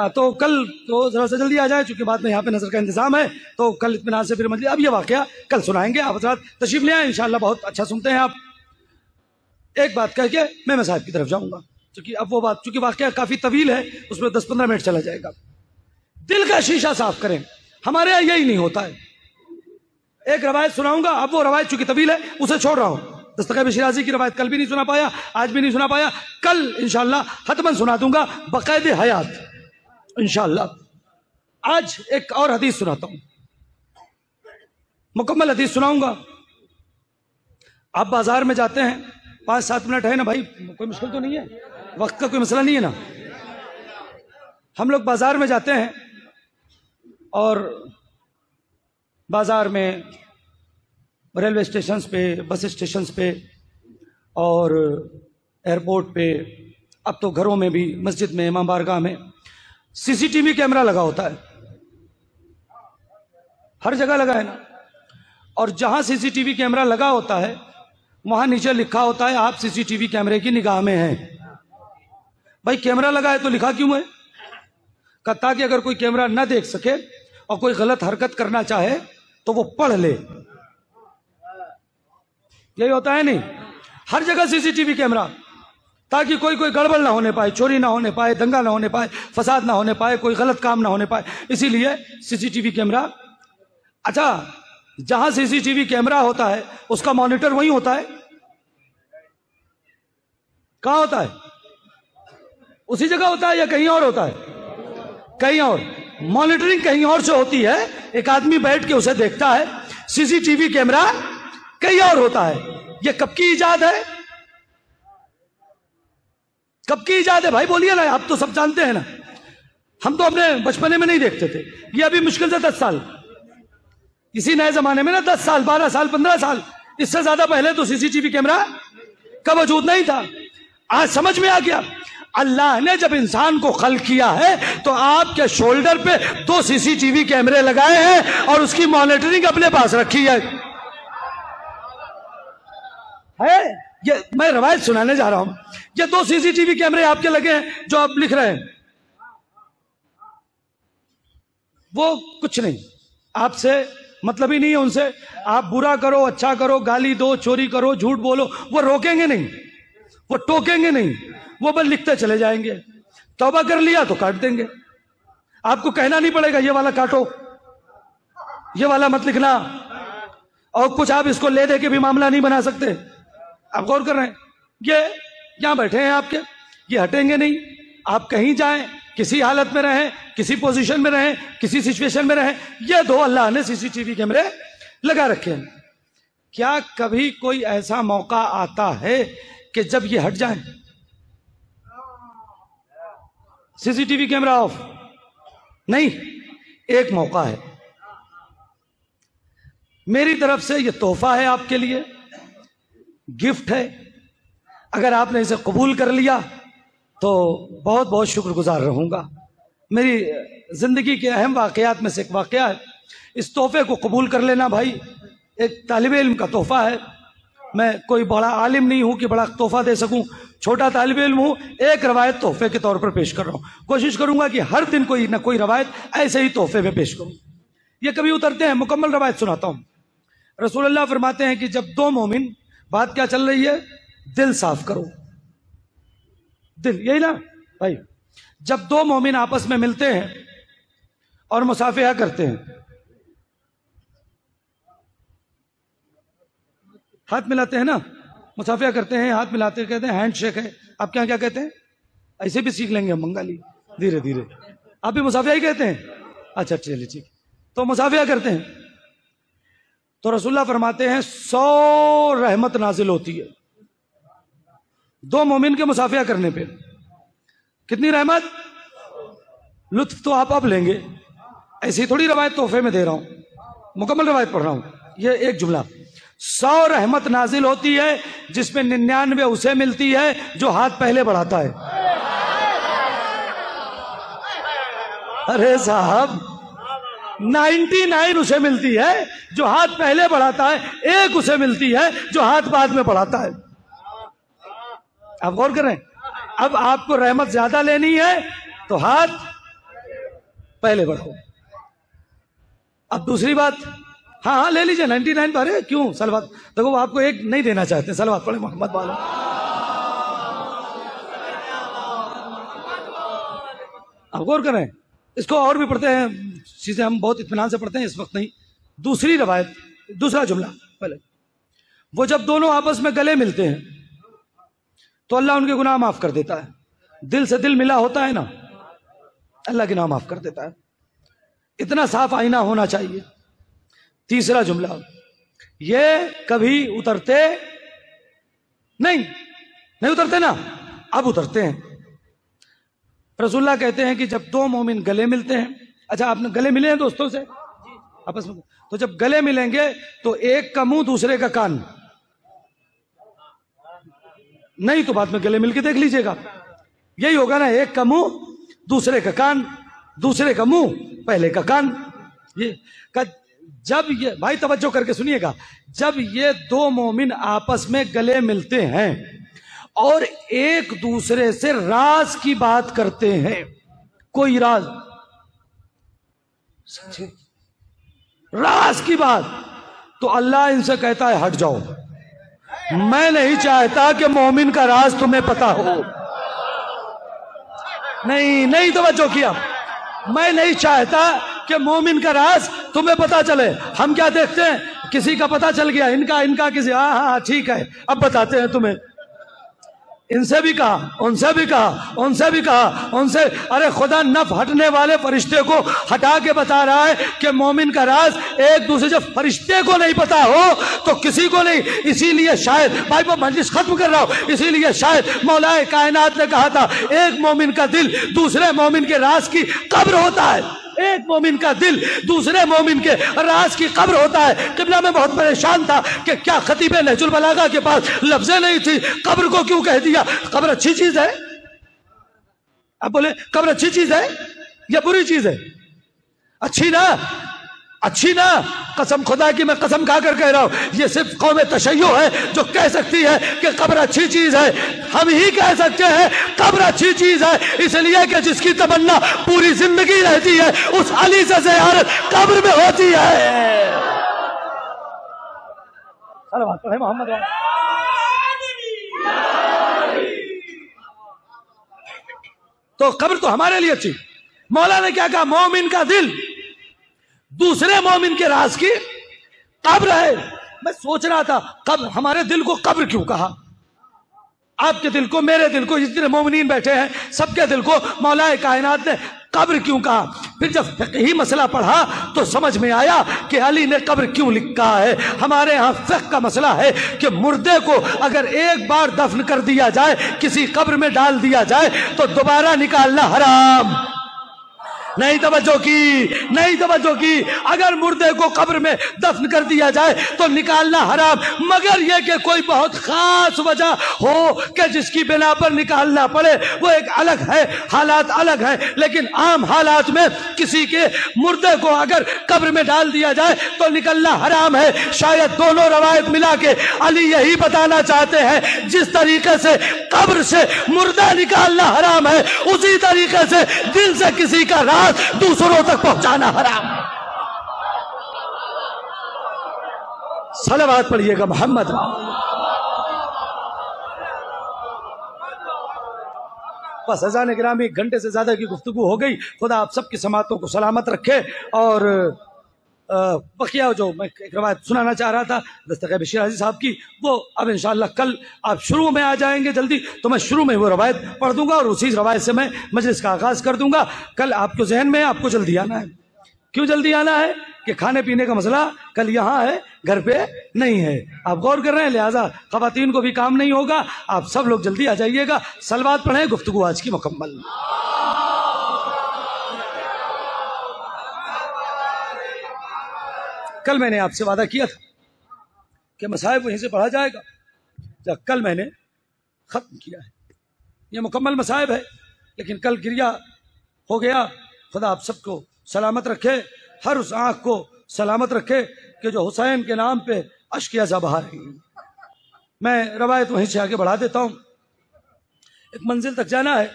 तो कल तो जरा से जल्दी आ जाए, चूंकि बाद में यहाँ पे नजर का इंतजाम है, तो कल इत्मीनान से फिर मजलिस। अब ये वाकया कल सुनाएंगे, आप हजरात तशरीफ ले आए, इंशाल्लाह बहुत अच्छा सुनते हैं आप। एक बात कह के मैं साहब की तरफ जाऊंगा, क्योंकि अब वो बात, चूंकि वाकया काफी तवील है, उसमें 10-15 मिनट चला जाएगा। दिल का शीशा साफ करें, हमारे यहाँ यही नहीं होता है। एक रवायत सुनाऊंगा, अब वो रवायत चूंकि तवील है उसे छोड़ रहा हूं। दस्तगैब शिराजी की रवायत कल भी नहीं सुना पाया, आज भी नहीं सुना पाया, कल इंशाल्लाह हतमन सुना दूंगा बकायदे हयात इंशाल्लाह। आज एक और हदीस सुनाता हूं, मुकम्मल हदीस सुनाऊंगा। आप बाजार में जाते हैं, 5-7 मिनट है ना भाई, कोई मुश्किल तो नहीं है, वक्त का कोई मसला नहीं है ना। हम लोग बाजार में जाते हैं और बाजार में, रेलवे स्टेशन पे, बस स्टेशन पे और एयरपोर्ट पे, अब तो घरों में भी, मस्जिद में, इमाम बारगाह में सीसीटीवी कैमरा लगा होता है, हर जगह लगा है ना। और जहां सीसीटीवी कैमरा लगा होता है वहां नीचे लिखा होता है आप सीसीटीवी कैमरे की निगाह में हैं। भाई कैमरा लगा है तो लिखा क्यों है? ताकि अगर कोई कैमरा ना देख सके और कोई गलत हरकत करना चाहे तो वो पढ़ ले, यही होता है नहीं? हर जगह सीसीटीवी कैमरा, ताकि कोई गड़बड़ ना होने पाए, चोरी ना होने पाए, दंगा ना होने पाए, फसाद ना होने पाए, कोई गलत काम ना होने पाए, इसीलिए सीसीटीवी कैमरा। अच्छा, जहां सीसीटीवी कैमरा होता है उसका मॉनिटर वहीं होता है, कहां होता है? उसी जगह होता है या कहीं और होता है? कहीं और। मॉनिटरिंग कहीं और से होती है, एक आदमी बैठ के उसे देखता है, सीसीटीवी कैमरा कहीं और होता है। ये कब की इजाद है? कब की इजाद है भाई, बोलिए ना, आप तो सब जानते हैं ना। हम तो अपने बचपने में नहीं देखते थे, ये अभी मुश्किल से 10 साल, इसी नए जमाने में ना 10 साल, 12 साल, 15 साल, इससे ज्यादा पहले तो सीसीटीवी कैमरा का वजूद नहीं था। आज समझ में आ गया, अल्लाह ने जब इंसान को खल्क किया है तो आपके शोल्डर पे 2 सीसीटीवी कैमरे लगाए हैं और उसकी मॉनिटरिंग अपने पास रखी है। ये मैं रवायत सुनाने जा रहा हूं। ये 2 सीसीटीवी कैमरे आपके लगे हैं जो आप लिख रहे हैं, वो कुछ नहीं, आपसे मतलब ही नहीं है उनसे। आप बुरा करो, अच्छा करो, गाली दो, चोरी करो, झूठ बोलो, वो रोकेंगे नहीं, वो टोकेंगे नहीं, वो बस लिखते चले जाएंगे। तौबा कर लिया तो काट देंगे, आपको कहना नहीं पड़ेगा ये वाला काटो, ये वाला मत लिखना, और कुछ आप इसको ले दे के भी मामला नहीं बना सकते। आप गौर कर रहे हैं, ये यहां बैठे हैं आपके, ये हटेंगे नहीं। आप कहीं जाएं, किसी हालत में रहें, किसी पोजीशन में रहें, किसी सिचुएशन में रहें, ये 2 अल्लाह ने सीसीटीवी कैमरे लगा रखे हैं। क्या कभी कोई ऐसा मौका आता है कि जब ये हट जाए, सीसीटीवी कैमरा ऑफ? नहीं, एक मौका है। मेरी तरफ से ये तोहफा है आपके लिए, गिफ्ट है। अगर आपने इसे कबूल कर लिया तो बहुत बहुत शुक्रगुजार रहूंगा। मेरी जिंदगी के अहम वाकयात में से एक वाकया है, इस तोहफे को कबूल कर लेना भाई। एक तालिबे इल्म का तोहफा है, मैं कोई बड़ा आलिम नहीं हूं कि बड़ा तोहफा दे सकूं, छोटा तालिबे इल्म हूं। एक रवायत तोहफे के तौर पर पेश कर रहा हूं, कोशिश करूंगा कि हर दिन कोई ना कोई रवायत ऐसे ही तोहफे में पेश करूं। ये कभी उतरते हैं, मुकम्मल रवायत सुनाता हूं। रसूलुल्लाह फरमाते हैं कि जब 2 मोमिन, बात क्या चल रही है, दिल साफ करो, दिल, यही ना भाई। जब 2 मोमिन आपस में मिलते हैं और मुसाफिहा करते हैं, हाथ मिलाते हैं ना, मुसाफिहा करते हैं, हाथ मिलाते हैं, कहते हैं हैंड शेक है। आप क्या क्या कहते हैं? ऐसे भी सीख लेंगे हम बंगाली धीरे धीरे। आप भी मुसाफिहा ही कहते हैं? अच्छा चलिए ठीक। तो मुसाफिहा करते हैं तो रसूलुल्लाह फरमाते हैं 100 रहमत नाजिल होती है 2 मोमिन के मुसाफिहा करने पे। कितनी रहमत? लुत्फ तो आप अब लेंगे, ऐसी थोड़ी रवायत तोहफे में दे रहा हूं, मुकम्मल रवायत पढ़ रहा हूं। ये एक जुमला, 100 रहमत नाजिल होती है जिसमें 99 उसे मिलती है जो हाथ पहले बढ़ाता है। अरे साहब, 99 उसे मिलती है जो हाथ पहले बढ़ाता है, 1 उसे मिलती है जो हाथ बाद में बढ़ाता है। आप गौर करें, अब आपको रहमत ज्यादा लेनी है तो हाथ पहले बढ़ाओ। अब दूसरी बात, हाँ हाँ ले लीजिए 99 भरे, क्यों सलवात, देखो वो आपको 1 नहीं देना चाहते, सलवात पढ़े मोहम्मद वाला। आप गौर करें, इसको और भी पढ़ते हैं, चीजें हम बहुत इत्मीनान से पढ़ते हैं, इस वक्त नहीं। दूसरी रवायत, दूसरा जुमला पहले, वो जब दोनों आपस में गले मिलते हैं तो अल्लाह उनके गुनाह माफ कर देता है। दिल से दिल मिला होता है ना, अल्लाह के नाम माफ कर देता है। इतना साफ आईना होना चाहिए। तीसरा जुमला, ये कभी उतरते नहीं उतरते ना, अब उतरते हैं। रसूलुल्लाह कहते हैं कि जब दो मोमिन गले मिलते हैं, अच्छा आपने गले मिले हैं दोस्तों से आपस में, तो जब गले मिलेंगे तो एक का मुंह दूसरे का कान, नहीं तो बाद में गले मिलके देख लीजिएगा, यही होगा ना, एक का मुंह दूसरे का कान, दूसरे का मुंह पहले का कान। ये जब ये, भाई तवज्जो करके सुनिएगा, जब ये दो मोमिन आपस में गले मिलते हैं और एक दूसरे से राज की बात करते हैं, कोई राज की बात, तो अल्लाह इनसे कहता है हट जाओ, मैं नहीं चाहता कि मोमिन का राज तुम्हें पता हो। नहीं तवज्जो किया, मैं नहीं चाहता कि मोमिन का राज तुम्हें पता चले। हम क्या देखते हैं, किसी का पता चल गया, इनका किसी, हाँ ठीक है अब बताते हैं तुम्हें। इनसे भी कहा, उनसे भी कहा, उनसे भी कहा, उनसे, अरे खुदा नफ हटने वाले फरिश्ते को हटा के बता रहा है कि मोमिन का राज एक दूसरे, जब फरिश्ते को नहीं पता हो तो किसी को नहीं। इसीलिए शायद, भाई मैं मजलिस खत्म कर रहा हूं, इसीलिए शायद मौलाए कायनात ने कहा था एक मोमिन का दिल दूसरे मोमिन के राज की कब्र होता है, एक मोमिन का दिल दूसरे मोमिन के राज की कब्र होता है। किबला में बहुत परेशान था कि क्या खतीब नहजुल बलागा के पास लफ्ज़ें नहीं थी, कब्र को क्यों कह दिया। कब्र अच्छी चीज है, अब बोले कब्र अच्छी चीज है या बुरी चीज है? अच्छी ना, कसम खुदा की मैं कसम खाकर कह रहा हूं, ये सिर्फ कौम तशय्यो है जो कह सकती है कि कब्र अच्छी चीज है। हम ही कह सकते हैं कब्र अच्छी चीज है, इसलिए कि जिसकी तमन्ना पूरी जिंदगी रहती है उस अली से ज़ियारत कब्र में होती है। मोहम्मद तो कब्र तो हमारे लिए अच्छी। मौला ने क्या कहा, मोमिन का दिल दूसरे मोमिन के राज की कब्र है। मैं सोच रहा था कब्र, हमारे दिल को कब्र क्यों कहा, आपके दिल को, मेरे दिल को, जितने मोमिनीन बैठे हैं सबके दिल को मौलाए कायनात ने कब्र क्यों कहा। फिर जब फिक़ही मसला पढ़ा तो समझ में आया कि अली ने कब्र क्यों लिखा है। हमारे यहाँ फिक़ह का मसला है कि मुर्दे को अगर एक बार दफन कर दिया जाए, किसी कब्र में डाल दिया जाए तो दोबारा निकालना हराम। नहीं तवज्जो की, अगर मुर्दे को कब्र में दफन कर दिया जाए तो निकालना हराम, मगर यह कि कोई बहुत खास वजह हो कि जिसकी बिना पर निकालना पड़े, वो एक अलग है, हालात अलग है। लेकिन आम हालात में किसी के मुर्दे को अगर कब्र में डाल दिया जाए तो निकलना हराम है। शायद दोनों रवायत मिला के अली यही बताना चाहते हैं, जिस तरीके से कब्र से मुर्दा निकालना हराम है, उसी तरीके से दिल से किसी का राज दूसरों तक पहुंचाना हराम। सलावत पढ़िएगा मोहम्मद। बस अज़ान गिरामी, एक घंटे से ज्यादा की गुफ्तगू हो गई। खुदा आप सबकी समातों को सलामत रखे। और बकिया जो मैं एक रवायत सुनाना चाह रहा था दस्तगीर बशीर हाजी साहब की, वो अब इंशाअल्लाह कल आप शुरू में आ जाएंगे जल्दी, तो मैं शुरू में वो रवायत पढ़ दूंगा और उसी रवायत से मैं मजलिस का आगाज कर दूंगा। कल आपको जहन में, आपको जल्दी आना है। क्यों जल्दी आना है कि खाने पीने का मसला कल यहाँ है, घर पे नहीं है, आप गौर कर रहे हैं, लिहाजा खवातीन को भी काम नहीं होगा। आप सब लोग जल्दी आ जाइएगा। सलवात पढ़ें, गुफ्तगू आज की मुकम्मल। कल मैंने आपसे वादा किया था कि मसाइब वहीं से पढ़ा जाएगा, जब कल मैंने खत्म किया है। ये मुकम्मल मसाइब है, लेकिन कल गिरिया हो गया। खुदा आप सबको सलामत रखे, हर उस आंख को सलामत रखे कि जो हुसैन के नाम पे अश्किया सा बहा रही है। मैं रवायत वहीं से आगे बढ़ा देता हूँ। एक मंजिल तक जाना है,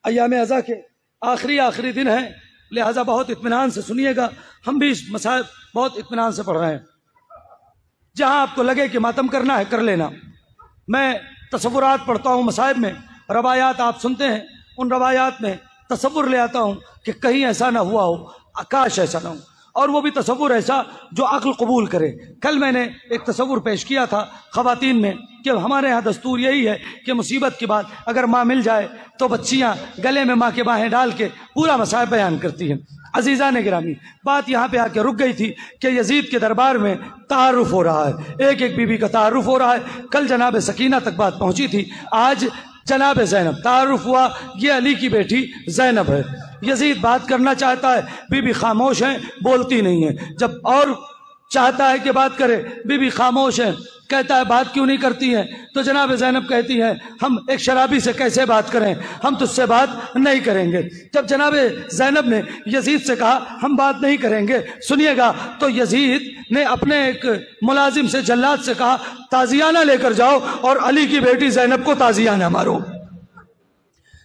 अय्याम अज़ा के आखिरी दिन है, लिहाजा बहुत इत्मीनान से सुनिएगा। हम भी इस मसाइब बहुत इत्मीनान से पढ़ रहे हैं। जहां आपको लगे कि मातम करना है कर लेना। मैं तसव्वुरात पढ़ता हूं मसाइब में, रवायात आप सुनते हैं, उन रवायात में तसव्वुर ले आता हूं कि कहीं ऐसा ना हुआ हो, आकाश ऐसा ना हो, और वो भी तसव्वुर ऐसा जो अक्ल कबूल करे। कल मैंने एक तसव्वुर पेश किया था खवातीन में कि हमारे यहाँ दस्तूर यही है कि मुसीबत के बाद अगर माँ मिल जाए तो बच्चियाँ गले में माँ के बाहें डाल के पूरा मसाइब बयान करती हैं। अजीजा ने गिरामी, बात यहाँ पे आके रुक गई थी कि यजीद के दरबार में तारुफ हो रहा है, एक एक बीबी का तारुफ हो रहा है। कल जनाब सकीना तक बात पहुंची थी, आज जनाब ज़ैनब तारुफ हुआ, ये अली की बेटी ज़ैनब है। यजीद बात करना चाहता है, बीबी खामोश है, बोलती नहीं है। जब और चाहता है कि बात करे, बीबी खामोश है, कहता है बात क्यों नहीं करती है? तो जनाब ज़ैनब कहती है हम एक शराबी से कैसे बात करें, हम तुझसे बात नहीं करेंगे। जब जनाब ज़ैनब ने यजीद से कहा हम बात नहीं करेंगे, सुनिएगा, तो यजीद ने अपने एक मुलाजिम से, जल्लाद से कहा ताजियाना लेकर जाओ और अली की बेटी ज़ैनब को ताजियाना मारो।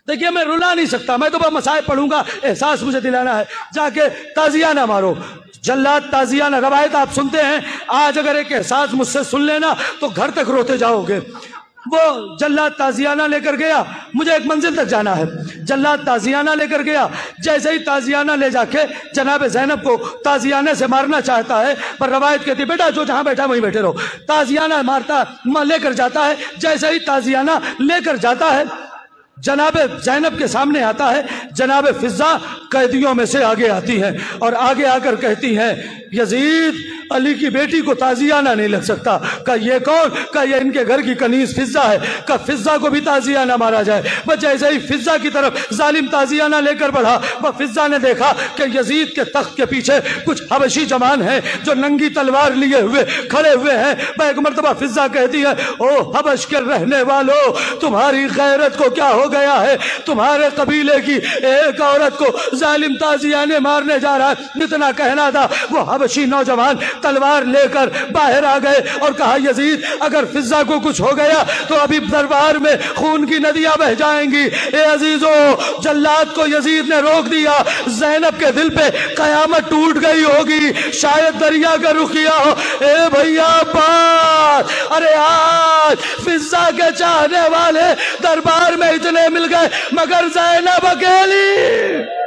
देखिए मैं रुला नहीं सकता, मैं तो बस मसाइब पढ़ूंगा, एहसास मुझे दिलाना है, जाके ताजियाना मारो। जल्लाद ताजियाना, रवायत आप सुनते हैं, आज अगर एक एहसास मुझसे सुन लेना तो घर तक रोते जाओगे। वो जल्लाद ताजियाना लेकर गया, मुझे एक मंजिल तक जाना है, जल्लाद ताजियाना लेकर गया। जैसे ही ताजियाना ले जाके जनाब ज़ैनब को ताजियाने से मारना चाहता है, पर रवायत कहती बेटा जो जहां बैठा वहीं बैठे रहो। ताजियाना मारता लेकर जाता है, जैसे ही ताजियाना लेकर जाता है जनाब ज़ैनब के सामने आता है, जनाब फिजा कैदियों में से आगे आती है और आगे आकर कहती है यजीद अली की बेटी को ताजियाना नहीं लग सकता। का ये कौन? का ये इनके घर की कनीज फिजा है, का फिजा को भी ताजियाना मारा जाए। बस जैसे ही फिजा की तरफ जालिम ताजियाना लेकर बढ़ा, वह फिजा ने देखा कि यजीद के तख्त के पीछे कुछ हबशी जवान हैं जो नंगी तलवार लिए हुए खड़े हुए हैं। वह एक मर्तबा फिजा कहती है ओ हबश के रहने वालों, तुम्हारी गैरत को क्या हो गया है? तुम्हारे कबीले की एक औरत को जालिम ताजियाने मारने जा रहा है। इतना कहना था, वो हबशी नौजवान तलवार लेकर बाहर आ गए और कहा यजीद अगर फिजा को कुछ हो गया तो अभी दरबार में खून की नदियां बह जाएंगी। ए अजीजो, जल्लाद को यजीद ने रोक दिया। ज़ैनब के दिल पे कयामत टूट गई होगी, शायद दरिया का रुख किया हो। ए भैया बात, अरे आज फिजा के चाहने वाले दरबार में इतने मिल गए मगर ज़ैनब अकेली।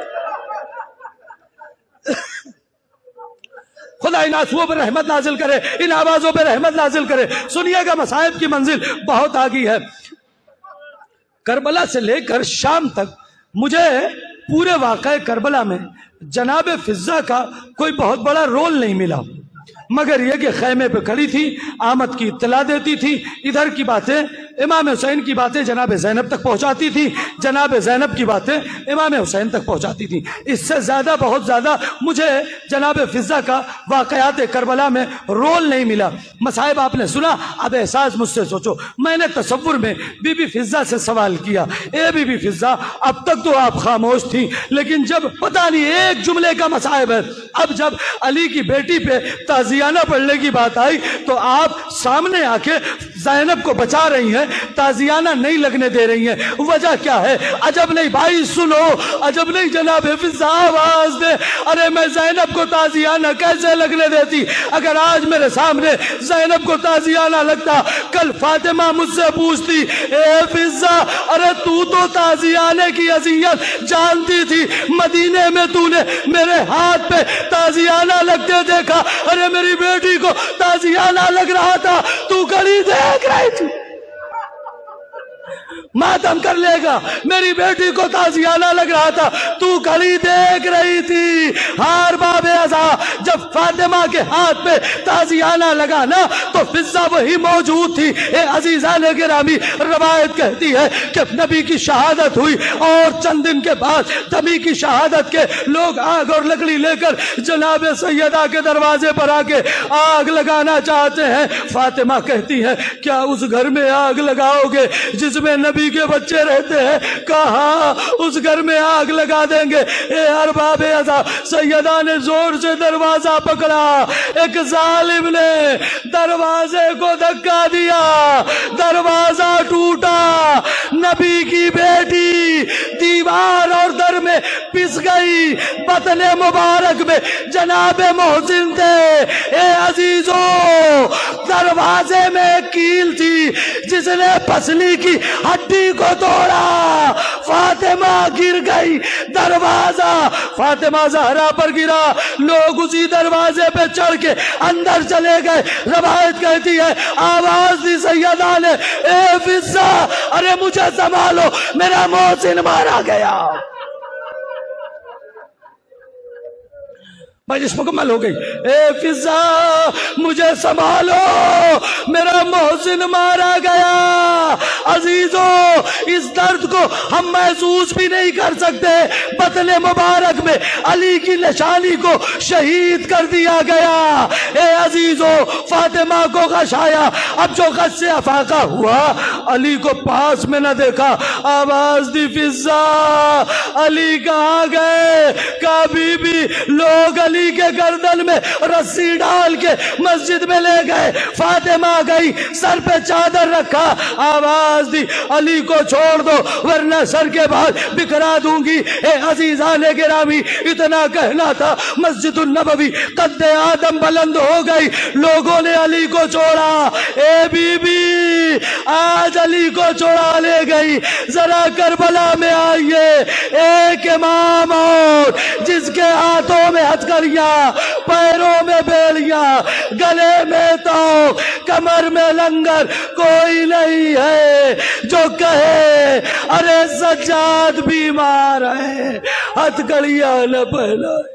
खुदा इन आंसुओं पर रहमत नाजिल करे, इन आवाजों पर रहमत नाजिल करे। सुनिएगा मसाइब की मंजिल बहुत आगी है। करबला से लेकर शाम तक मुझे पूरे वाक़े करबला में जनाब फिजा का कोई बहुत बड़ा रोल नहीं मिला, मगर यह कि खैमे पे खड़ी थी, आमद की इत्तला देती थी, इधर की बातें इमाम हुसैन की बातें जनाब ज़ैनब तक पहुंचाती थी, जनाब ज़ैनब की बातें इमाम हुसैन तक पहुंचाती थी। इससे ज़्यादा, बहुत ज़्यादा मुझे जनाब फिजा का वाक़यात करबला में रोल नहीं मिला। मसाइब आपने सुना, अब एहसास मुझसे सोचो। मैंने तसव्वुर में बीबी फिजा से सवाल किया, ए बीबी फिजा अब तक तो आप खामोश थी, लेकिन जब पता नहीं एक जुमले का मसाइब है, अब जब अली की बेटी पे ताजियाना पढ़ने की बात आई तो आप सामने आके ज़ैनब को बचा रही हैं, ताजियाना नहीं लगने दे रही हैं। वजह क्या है? अजब नहीं भाई, सुनो, अजब नहीं जनाब फिजा आवाज दे, अरे मैं ज़ैनब को ताजियाना कैसे लगने देती? अगर आज मेरे सामने ज़ैनब को ताजियाना लगता, कल फातिमा मुझसे पूछती ए फिजा अरे तू तो ताजियाने की अजियत जानती थी, मदीने में तूने मेरे हाथ पे ताजियाना लगते देखा, अरे मेरी बेटी को ताजियाना लग रहा था, तू गली देख रही थी, मातम कर लेगा, मेरी बेटी को ताजियाना लग रहा था, तू खड़ी देख रही थी। हार बाबे अज़ा, जब फातिमा के हाथ पे ताजियाना लगा ना तो फिजा वही मौजूद थी। ए अजीज़ान गिरामी, रवायत कहती है कि नबी की शहादत हुई और चंद दिन के बाद नबी की शहादत के लोग आग और लकड़ी लेकर जनाब सैयदा के दरवाजे पर आके आग लगाना चाहते हैं। फातिमा कहती है क्या उस घर में आग लगाओगे जिसमें नबी के बच्चे रहते हैं? कहा उस घर में आग लगा देंगे। ए अरबाबे अज़ा, सैयदा ने जोर से दरवाजा पकड़ा, एक जालिम ने दरवाजे को धक्का दिया, दरवाजा टूटा, नबी की बेटी दीवार और दर में पिस गई। बतने मुबारक में जनाबे मोहसिन थे। ए अजीजो, दरवाजे में कील थी जिसने पसली की हड्डी को तोड़ा, फातिमा गिर गई, दरवाजा फातिमा ज़हरा पर गिरा, लोग उसी दरवाजे पे चढ़ के अंदर चले गए। रवायत कहती है आवाज दी सैयदा ने, ए फिजा अरे मुझे संभालो, मेरा मोहसिन मारा गया। मजलिस मुकम्मल हो गई। ए फिजा मुझे संभालो, मेरा मोहसिन मारा गया। अजीजों, इस दर्द को हम महसूस भी नहीं कर सकते। बतन मुबारक में अली की निशानी को शहीद कर दिया गया। ए अजीजों, फातिमा को गशाया। अब जो गश से अफाका हुआ, अली को पास में न देखा, आवाज दी फिजा अली कहाँ गए? कहा बीबी लोग अली के गर्दन में रस्सी डाल के मस्जिद में ले गए। फातिमा गई, सर पे चादर रखा, आवाज दी अली को छोड़ दो वरना सर के बाल बिखरा दूंगी। ए अजीजाने गिरामी, इतना कहना था। मस्जिदुल नबवी कद्दे आदम बुलंद हो गई, लोगों ने अली को छोड़ा। ए बीबी आज अली को छोड़ा ले गई। जरा करबला में आइए, एक इमाम और जिसके हाथों में हथकड़ियां, पैरों में बेलियां, गले में तो कमर में लंगर, कोई नहीं है जो कहे अरे सज्जाद बीमार है, हथकड़ियां न पहनाए।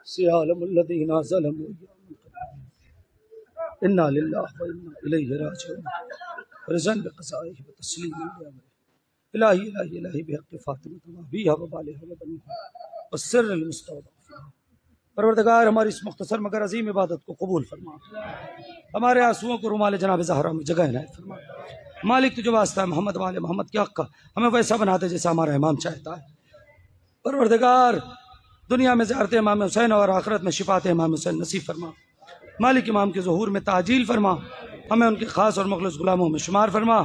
सियालमुल्लज़ीना ज़लमू इन्ना लिल्लाहि व इन्ना इलैहि राजिऊन। रज़न बिक़ज़ाइहि व तस्लीमिन बिअमरिहि इलाही इलाही इलाही बिहक़्क़ि फ़ातिमा बिहा व बालिहा व बनिहा व सिर्रिल मुस्तौदा। परवरदिगार, हमारी इस मुख्तसर मगर अज़ीम इबादत को कबूल फरमा। हमारे आंसुओं को रुमाल जनाब ज़हरा में जगह इनायत फरमा। मालिक तुझे वास्ता है मोहम्मद वाले मोहम्मद के हक़ का, हमें वैसा बना दे जैसा हमारा इमाम चाहता है। परवरदिगार, दुनिया में ज़ियारत इमाम हुसैन और आखिरत में शिफात इमाम हुसैन नसीब फरमा। मालिक इमाम के ज़ुहूर में ताजील फरमा, हमें उनके ख़ास और मुख़लिस गुलामों में शुमार फरमा।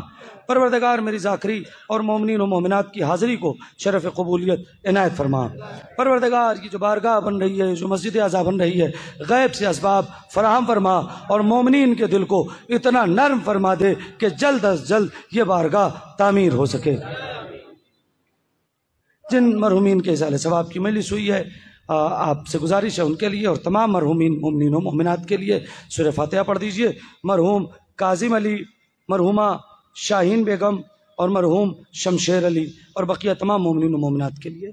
परवरदिगार, मेरी ज़ाकरी और मोमिनीन और मोमिनात की हाज़िरी को शरफ़ क़बूलियत इनायत फरमा। परवरदिगार की जो बारगाह बन रही है, जो मस्जिद आज़ा बन रही है, गैब से असबाब फराहम फरमा और मोमिनीन के दिल को इतना नर्म फरमा दे कि जल्द अज जल्द ये बारगाह तामीर हो सके। जिन मरहूमीन के इज़ाले सवाब की मजलिस हुई है, आपसे गुजारिश है उनके लिए और तमाम मरहूमीन मोमिनीन मोमिनात के लिए सूरह फातिहा पढ़ दीजिए। मरहूम काजिम अली, मरहूमा शाहीन बेगम और मरहूम शमशेर अली और बकिया तमाम मोमिनीन मोमिनात के लिए।